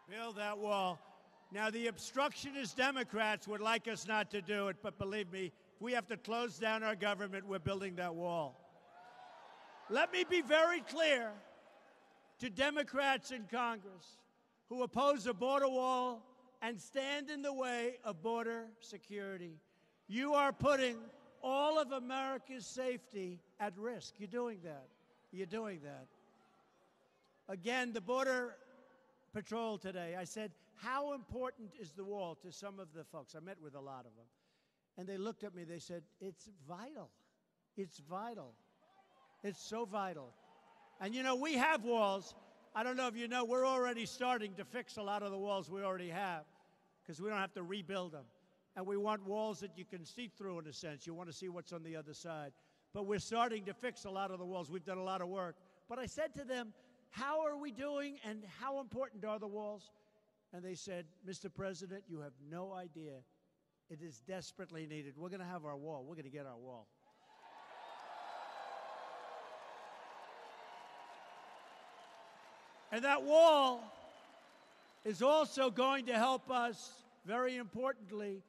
Build that wall. Now, the obstructionist Democrats would like us not to do it, but believe me, if we have to close down our government, we're building that wall. Let me be very clear to Democrats in Congress who oppose a border wall and stand in the way of border security. You are putting all of America's safety at risk. You're doing that. You're doing that. Again, the Border Patrol today, I said, how important is the wall to some of the folks? I met with a lot of them. And they looked at me, they said, it's vital. It's vital. It's so vital. And you know, we have walls. I don't know if you know, we're already starting to fix a lot of the walls we already have because we don't have to rebuild them. And we want walls that you can see through in a sense. You want to see what's on the other side. But we're starting to fix a lot of the walls. We've done a lot of work. But I said to them, how are we doing and how important are the walls? And they said, Mr. President, you have no idea. It is desperately needed. We're going to have our wall. We're going to get our wall. And that wall is also going to help us, very importantly,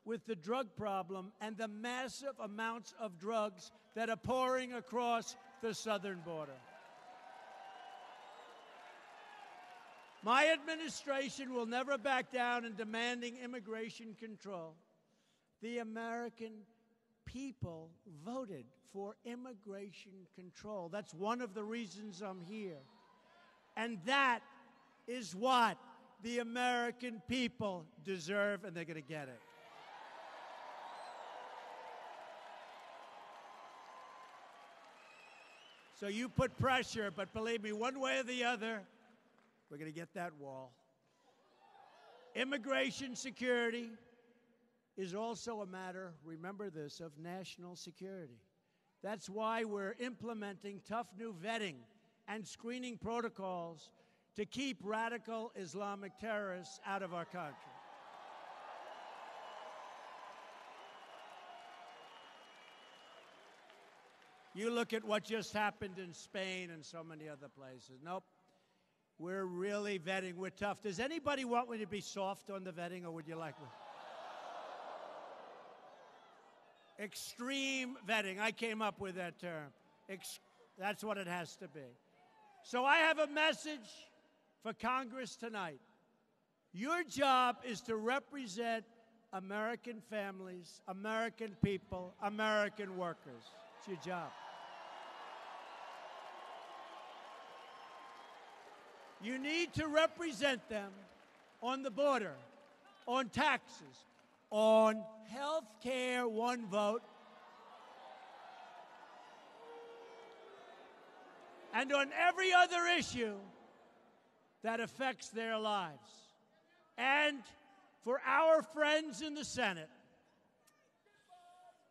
with the drug problem and the massive amounts of drugs that are pouring across the southern border. My administration will never back down in demanding immigration control. The American people voted for immigration control. That's one of the reasons I'm here. And that is what the American people deserve, and they're going to get it. So you put pressure, but believe me, one way or the other, we're going to get that wall. Immigration security is also a matter, remember this, of national security. That's why we're implementing tough new vetting and screening protocols to keep radical Islamic terrorists out of our country. You look at what just happened in Spain and so many other places. Nope. We're really vetting. We're tough. Does anybody want me to be soft on the vetting, or would you like me? Extreme vetting. I came up with that term. That's what it has to be. So I have a message for Congress tonight. Your job is to represent American families, American people, American workers. It's your job. You need to represent them on the border, on taxes, on health care, one vote, and on every other issue that affects their lives. And for our friends in the Senate,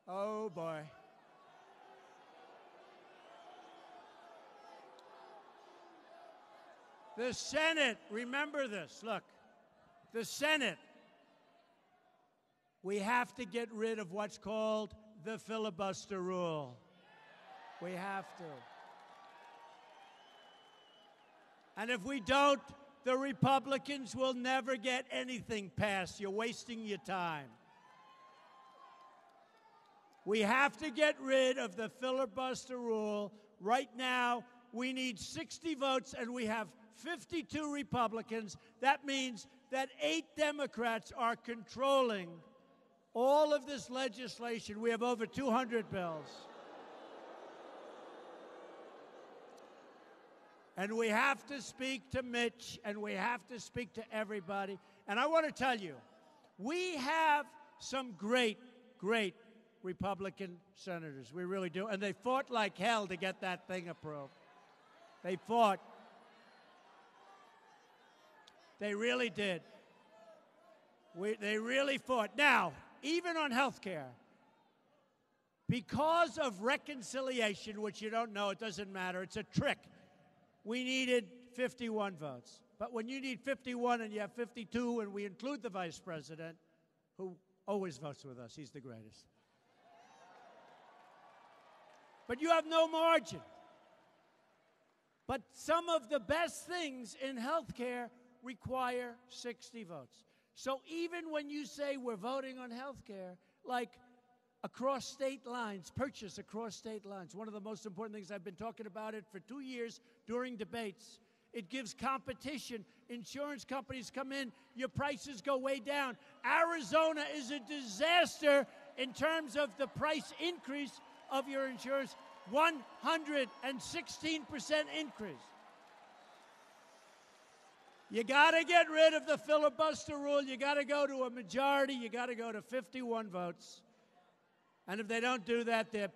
oh boy. The Senate, remember this, look, the Senate, we have to get rid of what's called the filibuster rule. We have to. And if we don't, the Republicans will never get anything passed. You're wasting your time. We have to get rid of the filibuster rule. Right now, we need 60 votes, and we have 52 Republicans. That means that 8 Democrats are controlling all of this legislation. We have over 200 bills. And we have to speak to Mitch, and we have to speak to everybody. And I want to tell you, we have some great, great Republican senators. We really do. And they fought like hell to get that thing approved. They fought. They really did. They really fought. Now, even on health care, because of reconciliation, which you don't know, it doesn't matter, it's a trick, we needed 51 votes. But when you need 51 and you have 52, and we include the vice president, who always votes with us, he's the greatest. But you have no margin. But some of the best things in health care require 60 votes. So even when you say we're voting on health care, like across state lines, purchase across state lines, one of the most important things, I've been talking about it for 2 years during debates. It gives competition. Insurance companies come in, your prices go way down. Arizona is a disaster in terms of the price increase of your insurance, 116% increase. You got to get rid of the filibuster rule. You got to go to a majority. You got to go to 51 votes. And if they don't do that, they're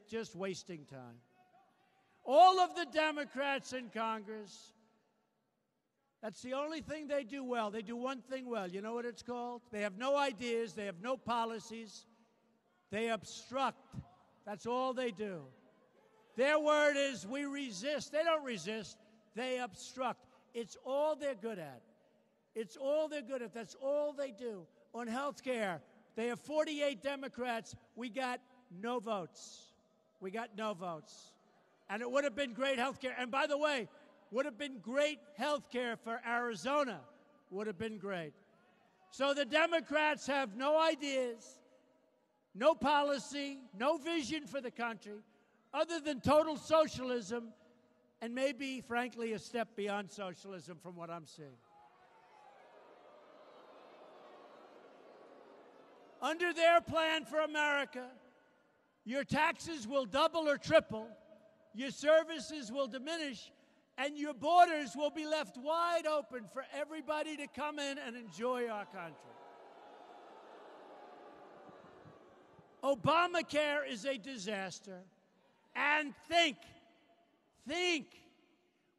just wasting time. All of the Democrats in Congress, that's the only thing they do well. They do one thing well. You know what it's called? They have no ideas. They have no policies. They obstruct. That's all they do. Their word is, we resist. They don't resist. They obstruct. It's all they're good at. It's all they're good at. That's all they do. On health care, they have 48 Democrats. We got no votes. We got no votes. And it would have been great health care. And by the way, would have been great health care for Arizona. Would have been great. So the Democrats have no ideas, no policy, no vision for the country, other than total socialism, and maybe, frankly, a step beyond socialism from what I'm seeing. Under their plan for America, your taxes will double or triple, your services will diminish, and your borders will be left wide open for everybody to come in and enjoy our country. Obamacare is a disaster. And think,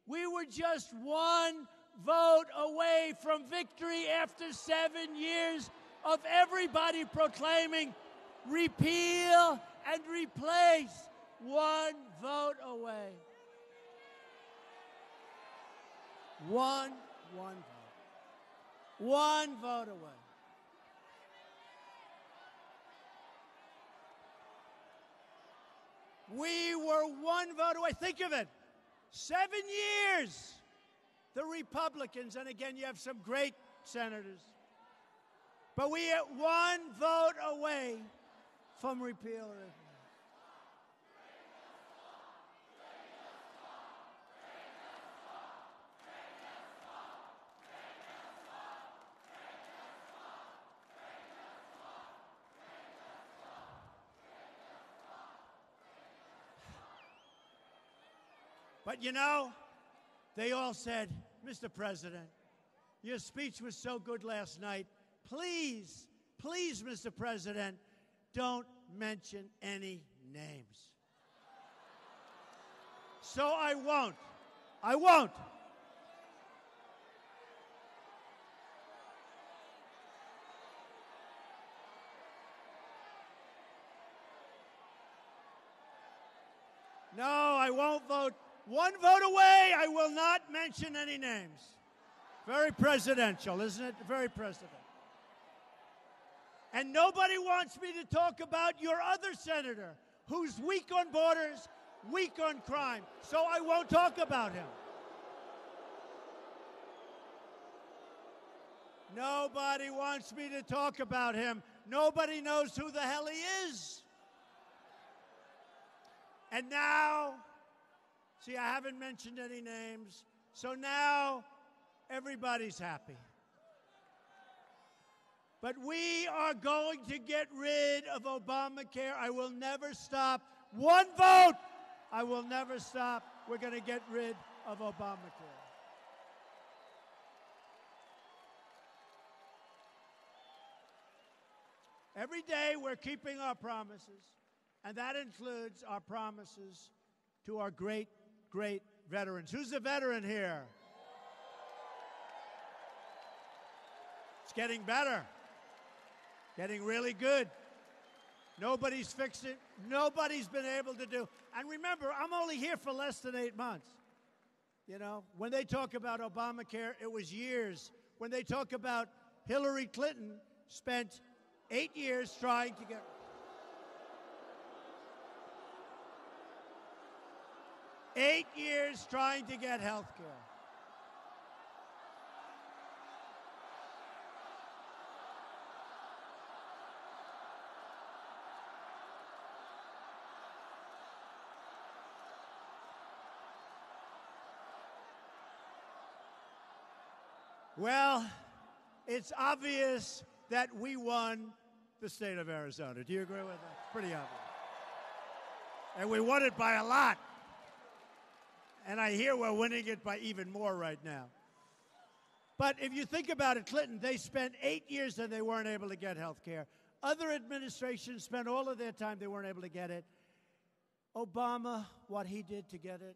we were just one vote away from victory after 7 years of everybody proclaiming repeal and replace. One vote away. One vote. One vote away. We were one vote away. Think of it. 7 years. The Republicans, and again, you have some great senators, but we are one vote away from repeal. But you know, they all said, Mr. President, your speech was so good last night, please, please, Mr. President, don't mention any names. So I won't. I won't. No, I won't vote. One vote away. I will not mention any names. Very presidential, isn't it? Very presidential. And nobody wants me to talk about your other senator who's weak on borders, weak on crime. So I won't talk about him. Nobody wants me to talk about him. Nobody knows who the hell he is. And now, see, I haven't mentioned any names, so now everybody's happy. But we are going to get rid of Obamacare. I will never stop. One vote! I will never stop. We're going to get rid of Obamacare. Every day we're keeping our promises. And that includes our promises to our great, great veterans. Who's a veteran here? It's getting better. Getting really good. Nobody's fixed it. Nobody's been able to do. And remember, I'm only here for less than 8 months. You know, when they talk about Obamacare, it was years. When they talk about Hillary Clinton, spent 8 years trying to get... Eight years trying to get health care. Well, it's obvious that we won the state of Arizona. Do you agree with that? Pretty obvious. And we won it by a lot. And I hear we're winning it by even more right now. But if you think about it, Clinton, they spent 8 years and they weren't able to get health care. Other administrations spent all of their time, they weren't able to get it. Obama, what he did to get it,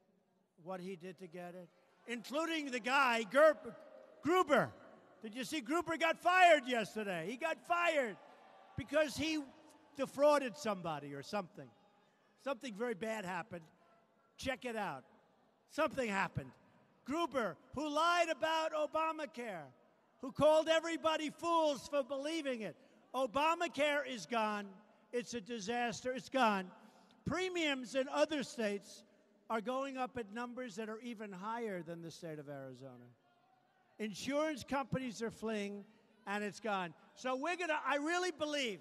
including the guy, Gruber. Did you see Gruber got fired yesterday? He got fired because he defrauded somebody or something. Something very bad happened. Check it out. Something happened. Gruber, who lied about Obamacare, who called everybody fools for believing it. Obamacare is gone. It's a disaster. It's gone. Premiums in other states are going up at numbers that are even higher than the state of Arizona. Insurance companies are fleeing, and it's gone. So I really believe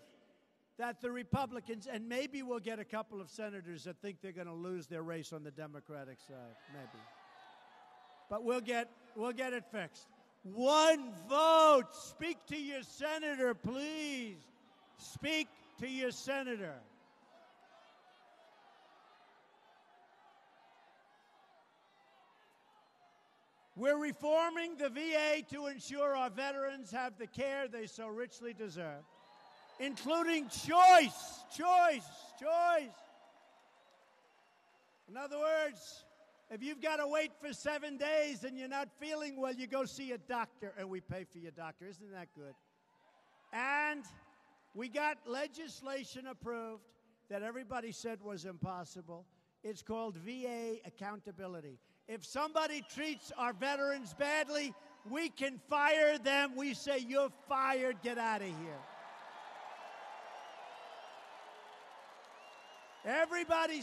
that the Republicans, and maybe we'll get a couple of senators that think they're going to lose their race on the Democratic side, maybe. But we'll get it fixed. One vote. Speak to your senator, please. Speak to your senator. We're reforming the VA to ensure our veterans have the care they so richly deserve, including choice. In other words, if you've got to wait for 7 days and you're not feeling well, you go see a doctor, and we pay for your doctor. Isn't that good? And we got legislation approved that everybody said was impossible. It's called VA accountability. If somebody treats our veterans badly, we can fire them. We say, you're fired, get out of here. Everybody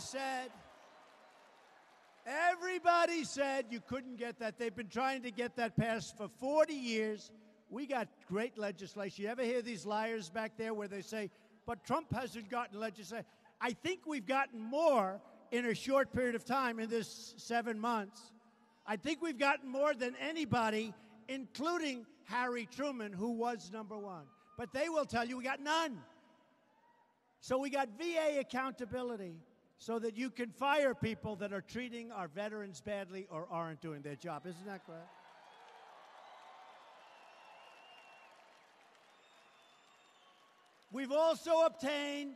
said you couldn't get that. They've been trying to get that passed for 40 years. We got great legislation. You ever hear these liars back there where they say, but Trump hasn't gotten legislation? I think we've gotten more in a short period of time, in this 7 months. I think we've gotten more than anybody, including Harry Truman, who was number one. But they will tell you we got none. So we got VA accountability so that you can fire people that are treating our veterans badly or aren't doing their job. Isn't that correct? We've also obtained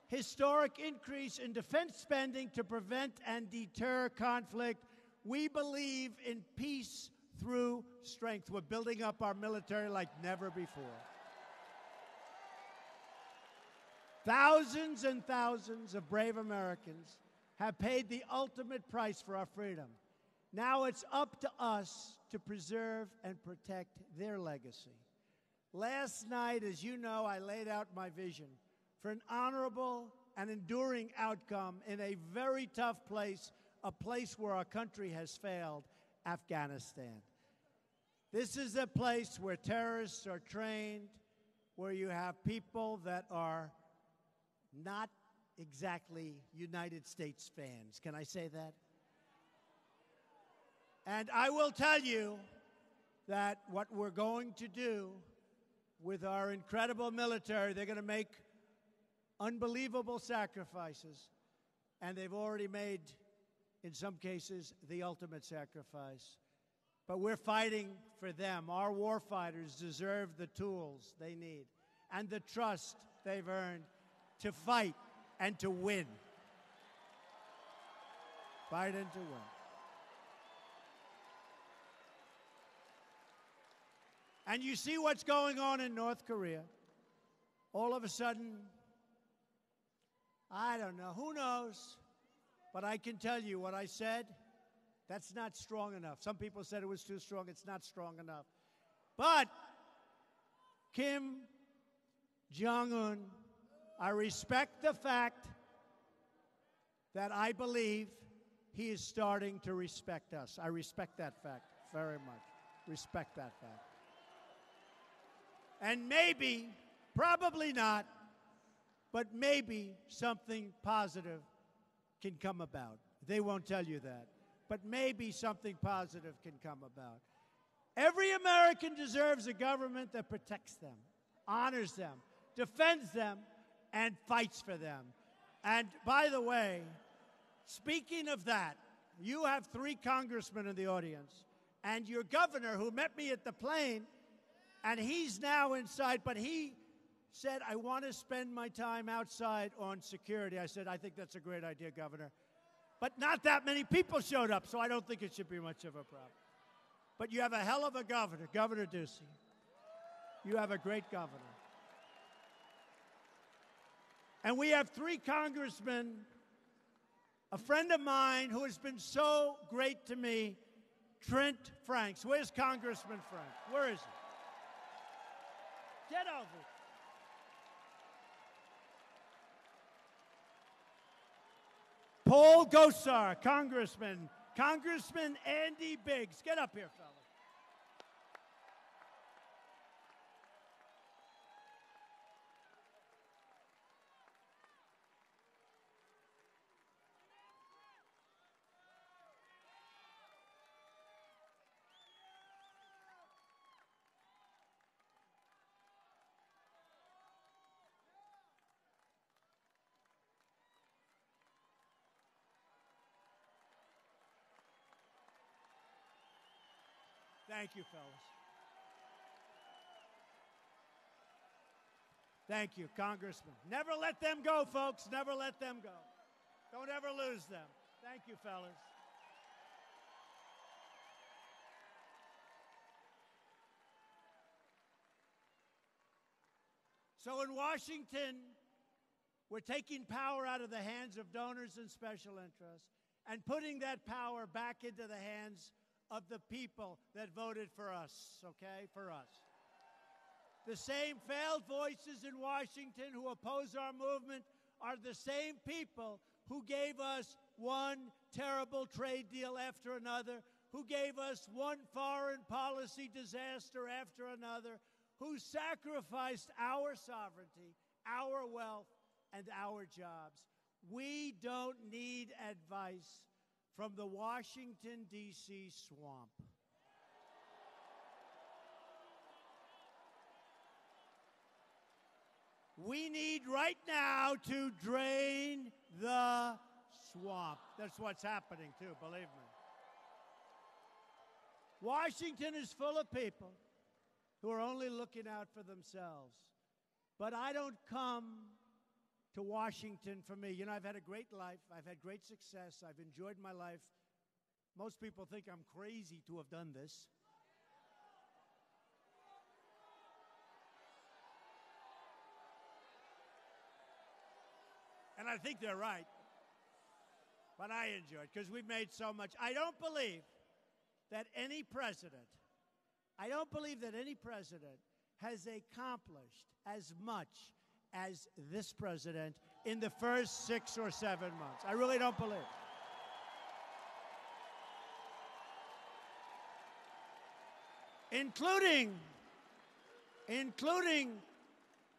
historic increase in defense spending to prevent and deter conflict. We believe in peace through strength. We're building up our military like never before. Thousands and thousands of brave Americans have paid the ultimate price for our freedom. Now it's up to us to preserve and protect their legacy. Last night, as you know, I laid out my vision for an honorable and enduring outcome in a very tough place, a place where our country has failed, Afghanistan. This is a place where terrorists are trained, where you have people that are not exactly United States fans. Can I say that? And I will tell you that what we're going to do with our incredible military, they're going to make unbelievable sacrifices, and they've already made, in some cases, the ultimate sacrifice. But we're fighting for them. Our war fighters deserve the tools they need and the trust they've earned to fight and to win. Fight and to win. And you see what's going on in North Korea. All of a sudden, I don't know, who knows? But I can tell you what I said, that's not strong enough. Some people said it was too strong. It's not strong enough. But Kim Jong-un, I respect the fact that I believe he is starting to respect us. I respect that fact very much. Respect that fact. And maybe, probably not, but maybe something positive can come about. They won't tell you that, but maybe something positive can come about. Every American deserves a government that protects them, honors them, defends them, and fights for them. And by the way, speaking of that, you have 3 congressmen in the audience, and your governor who met me at the plane, and he's now inside, but he said, I want to spend my time outside on security. I said, I think that's a great idea, Governor. But not that many people showed up, so I don't think it should be much of a problem. But you have a hell of a governor, Governor Ducey. You have a great governor. And we have 3 congressmen, a friend of mine who has been so great to me, Trent Franks. Where's Congressman Franks? Where is he? Get over it. Paul Gosar, Congressman. Congressman Andy Biggs. Get up here, fellas. Thank you, fellas. Thank you, Congressman. Never let them go, folks. Never let them go. Don't ever lose them. Thank you, fellas. So in Washington, we're taking power out of the hands of donors and special interests and putting that power back into the hands of the people that voted for us, okay, for us. The same failed voices in Washington who oppose our movement are the same people who gave us one terrible trade deal after another, who gave us one foreign policy disaster after another, who sacrificed our sovereignty, our wealth, and our jobs. We don't need advice from the Washington, D.C. swamp. We need right now to drain the swamp. That's what's happening, too, believe me. Washington is full of people who are only looking out for themselves. But I don't come to Washington for me. You know, I've had a great life. I've had great success. I've enjoyed my life. Most people think I'm crazy to have done this. And I think they're right. But I enjoy it because we've made so much. I don't believe that any president has accomplished as much as this president in the first 6 or 7 months. I really don't believe. Including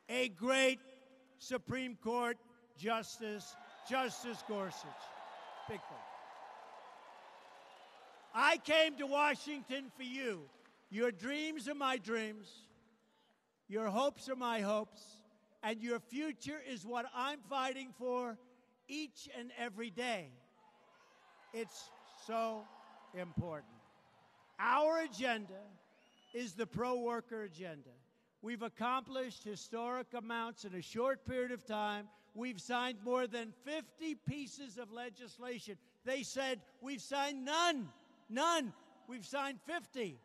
a great Supreme Court Justice Gorsuch. Big thing. I came to Washington for you. Your dreams are my dreams. Your hopes are my hopes. And your future is what I'm fighting for each and every day. It's so important. Our agenda is the pro-worker agenda. We've accomplished historic amounts in a short period of time. We've signed more than 50 pieces of legislation. They said we've signed none. We've signed 50.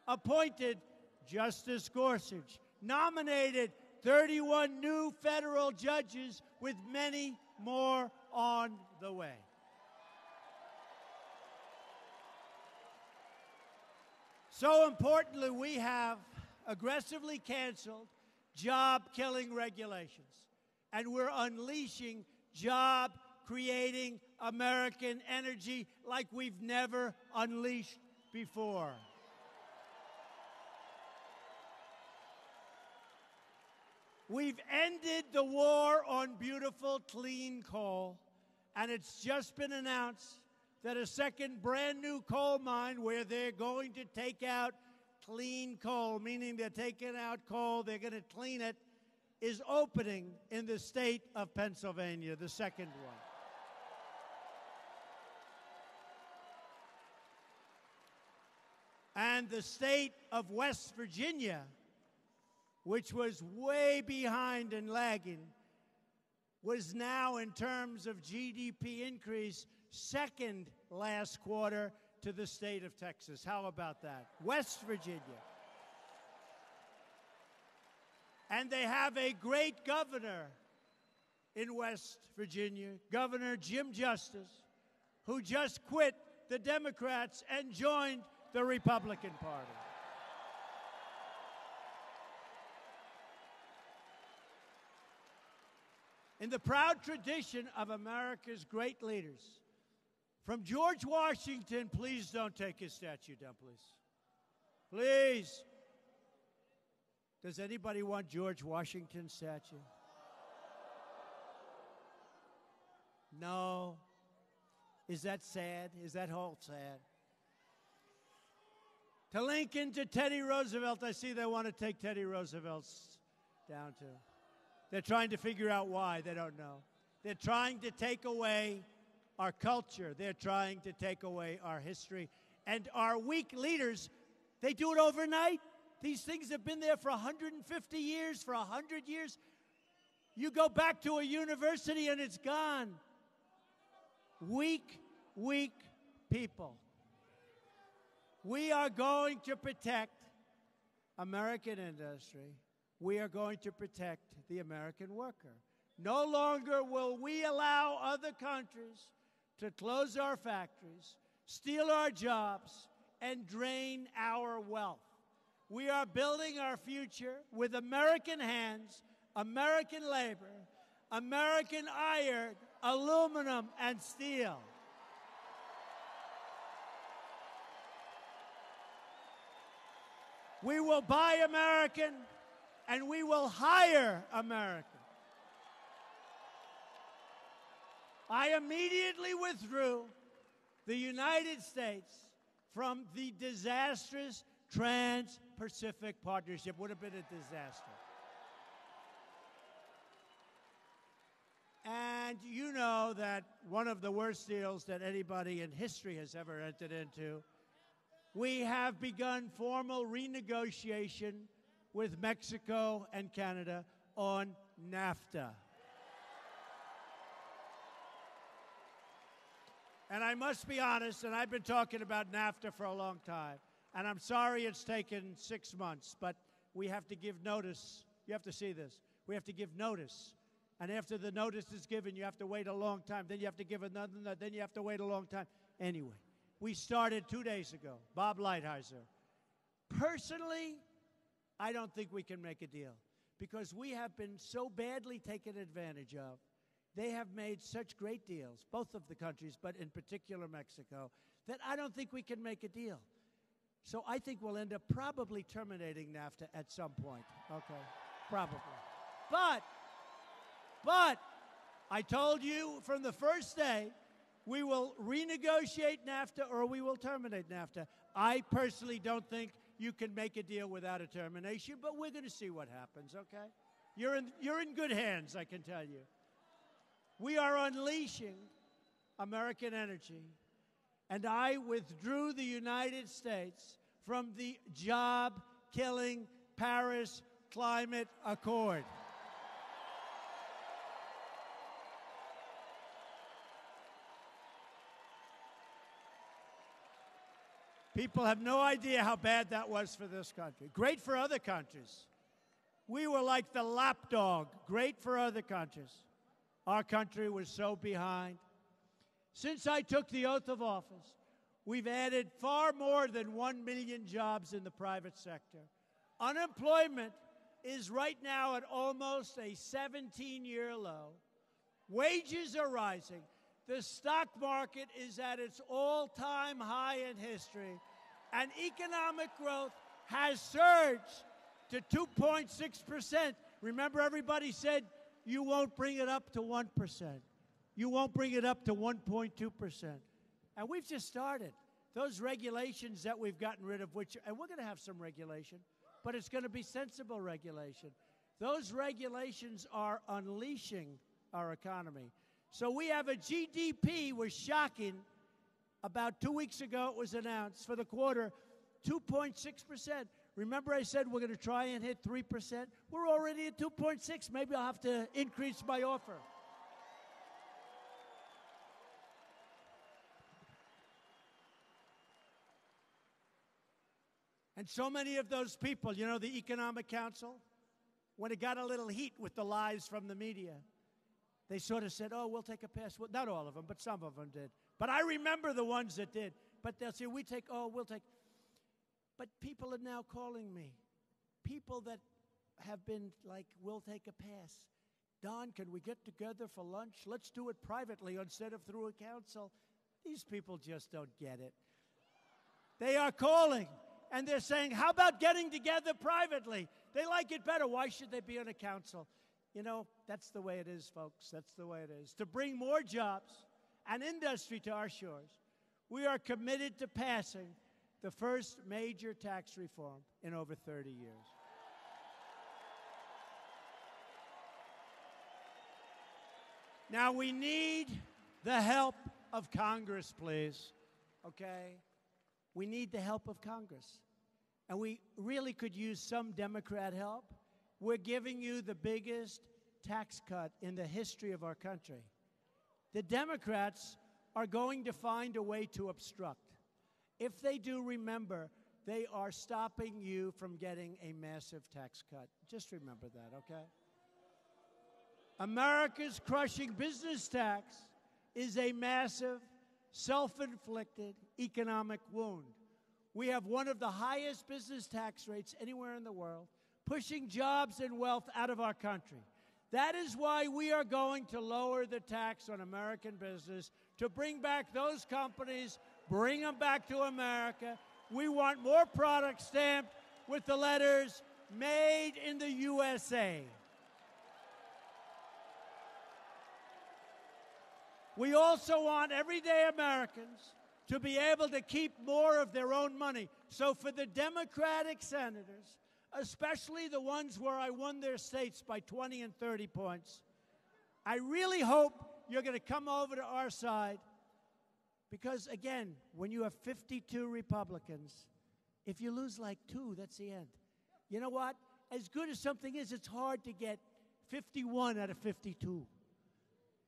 Appointed Justice Gorsuch. Nominated 31 new federal judges with many more on the way. So importantly, we have aggressively canceled job-killing regulations. And we're unleashing job-creating American energy like we've never unleashed before. We've ended the war on beautiful, clean coal, and it's just been announced that a second brand-new coal mine where they're going to take out clean coal, meaning they're taking out coal, they're going to clean it, is opening in the state of Pennsylvania, the second one. And the state of West Virginia, which was way behind and lagging, was now, in terms of GDP increase, second last quarter to the state of Texas. How about that? West Virginia. And they have a great governor in West Virginia, Governor Jim Justice, who just quit the Democrats and joined the Republican Party. In the proud tradition of America's great leaders, from George Washington, please don't take his statue down, please. Please. Does anybody want George Washington's statue? No. Is that sad? Is that whole sad? To Lincoln, to Teddy Roosevelt, I see they want to take Teddy Roosevelt's down too. They're trying to figure out why. They don't know. They're trying to take away our culture. They're trying to take away our history. And our weak leaders, they do it overnight. These things have been there for 150 years, for 100 years. You go back to a university and it's gone. Weak people. We are going to protect American industry. We are going to protect the American worker. No longer will we allow other countries to close our factories, steal our jobs, and drain our wealth. We are building our future with American hands, American labor, American iron, aluminum, and steel. We will buy American, and we will hire American. I immediately withdrew the United States from the disastrous Trans-Pacific Partnership. Would have been a disaster. And you know that one of the worst deals that anybody in history has ever entered into, we have begun formal renegotiation with Mexico and Canada on NAFTA. And I must be honest, and I've been talking about NAFTA for a long time, and I'm sorry it's taken 6 months, but we have to give notice. You have to see this. We have to give notice. And after the notice is given, you have to wait a long time. Then you have to give another, then you have to wait a long time. Anyway, we started 2 days ago. Bob Lighthizer. Personally, I don't think we can make a deal because we have been so badly taken advantage of. They have made such great deals, both of the countries, but in particular Mexico, that I don't think we can make a deal. So I think we'll end up probably terminating NAFTA at some point. Okay, probably. But I told you from the first day, we will renegotiate NAFTA or we will terminate NAFTA. I personally don't think you can make a deal without a termination, but we're going to see what happens, okay? You're in good hands, I can tell you. We are unleashing American energy, and I withdrew the United States from the job-killing Paris Climate Accord. People have no idea how bad that was for this country. Great for other countries. We were like the lapdog. Great for other countries. Our country was so behind. Since I took the oath of office, we've added far more than 1 million jobs in the private sector. Unemployment is right now at almost a 17-year low. Wages are rising. The stock market is at its all-time high in history, and economic growth has surged to 2.6%. Remember, everybody said you won't bring it up to 1%. You won't bring it up to 1.2%. And we've just started. Those regulations that we've gotten rid of, and we're going to have some regulation, but it's going to be sensible regulation. Those regulations are unleashing our economy. So we have a GDP, was shocking. About 2 weeks ago, it was announced for the quarter, 2.6%. Remember I said we're going to try and hit 3%? We're already at 2.6. Maybe I'll have to increase my offer. And so many of those people, you know, the Economic Council, when it got a little heat with the lies from the media, they sort of said, oh, we'll take a pass. Well, not all of them, but some of them did. But I remember the ones that did. But they'll say, we'll take. But people are now calling me. People that have been like, we'll take a pass. Don, can we get together for lunch? Let's do it privately instead of through a council. These people just don't get it. They are calling, and they're saying, how about getting together privately? They like it better. Why should they be on a council? You know, that's the way it is, folks. That's the way it is. To bring more jobs and industry to our shores, we are committed to passing the first major tax reform in over 30 years. Now, we need the help of Congress, please, okay? We need the help of Congress. And we really could use some Democrat help. We're giving you the biggest tax cut in the history of our country. The Democrats are going to find a way to obstruct. If they do, remember, they are stopping you from getting a massive tax cut. Just remember that, okay? America's crushing business tax is a massive, self-inflicted economic wound. We have one of the highest business tax rates anywhere in the world, pushing jobs and wealth out of our country. That is why we are going to lower the tax on American business to bring back those companies, bring them back to America. We want more products stamped with the letters, Made in the USA. We also want everyday Americans to be able to keep more of their own money. So for the Democratic senators, especially the ones where I won their states by 20 and 30 points, I really hope you're going to come over to our side because, again, when you have 52 Republicans, if you lose like 2, that's the end. You know what? As good as something is, it's hard to get 51 out of 52.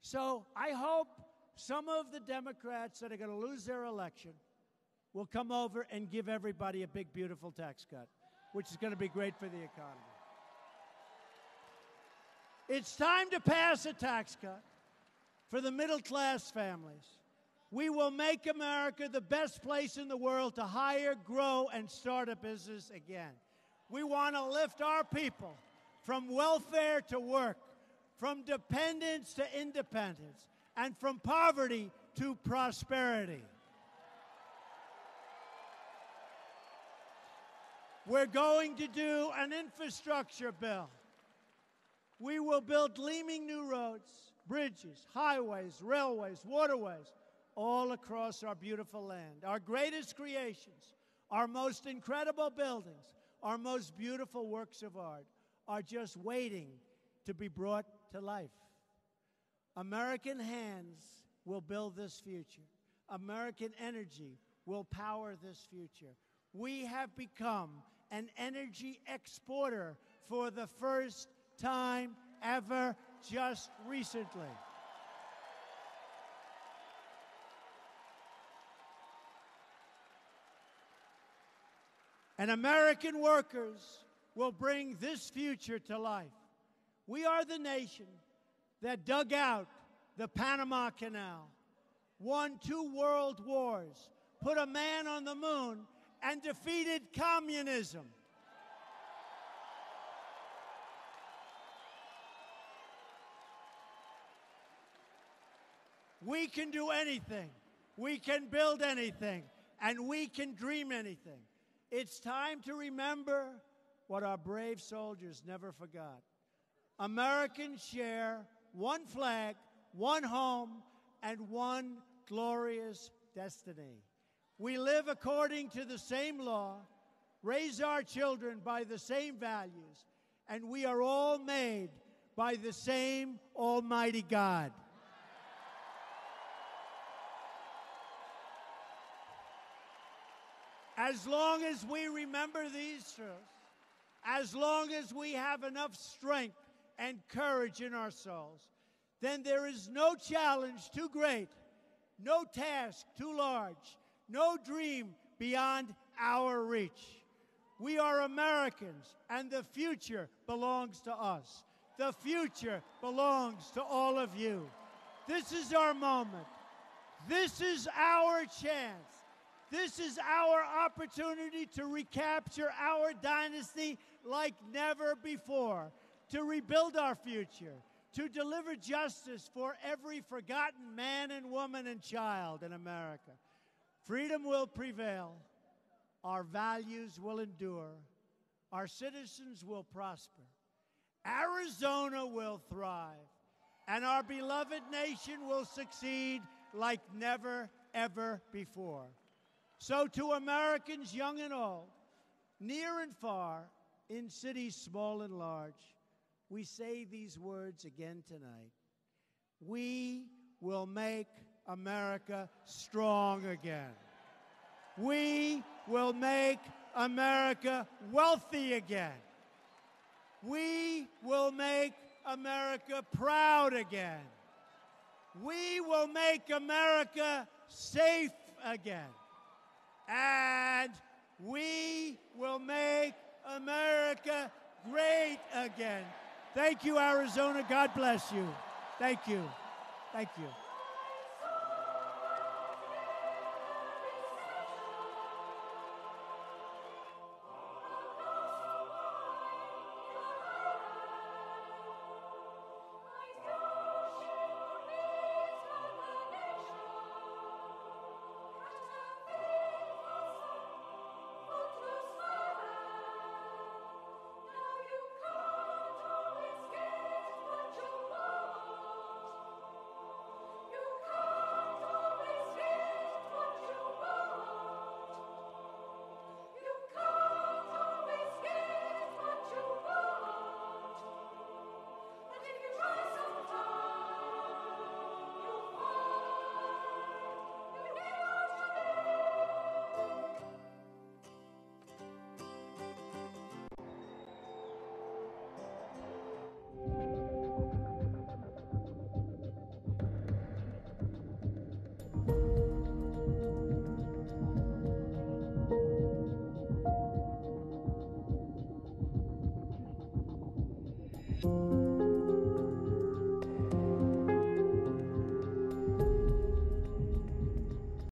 So I hope some of the Democrats that are going to lose their election will come over and give everybody a big, beautiful tax cut, which is going to be great for the economy. It's time to pass a tax cut for the middle-class families. We will make America the best place in the world to hire, grow, and start a business again. We want to lift our people from welfare to work, from dependence to independence, and from poverty to prosperity. We're going to do an infrastructure bill. We will build gleaming new roads, bridges, highways, railways, waterways, all across our beautiful land. Our greatest creations, our most incredible buildings, our most beautiful works of art are just waiting to be brought to life. American hands will build this future. American energy will power this future. We have become an energy exporter for the first time ever just recently. And American workers will bring this future to life. We are the nation that dug out the Panama Canal, won 2 world wars, put a man on the moon, and defeated communism. We can do anything, we can build anything, and we can dream anything. It's time to remember what our brave soldiers never forgot. Americans share one flag, one home, and one glorious destiny. We live according to the same law, raise our children by the same values, and we are all made by the same Almighty God. As long as we remember these truths, as long as we have enough strength and courage in our souls, then there is no challenge too great, no task too large, no dream beyond our reach. We are Americans, and the future belongs to us. The future belongs to all of you. This is our moment. This is our chance. This is our opportunity to recapture our dynasty like never before, to rebuild our future, to deliver justice for every forgotten man and woman and child in America. Freedom will prevail. Our values will endure. Our citizens will prosper. Arizona will thrive. And our beloved nation will succeed like never, ever before. So to Americans young and old, near and far, in cities small and large, we say these words again tonight. We will make America strong again. We will make America wealthy again. We will make America proud again. We will make America safe again. And we will make America great again. Thank you, Arizona. God bless you. Thank you. Thank you. you.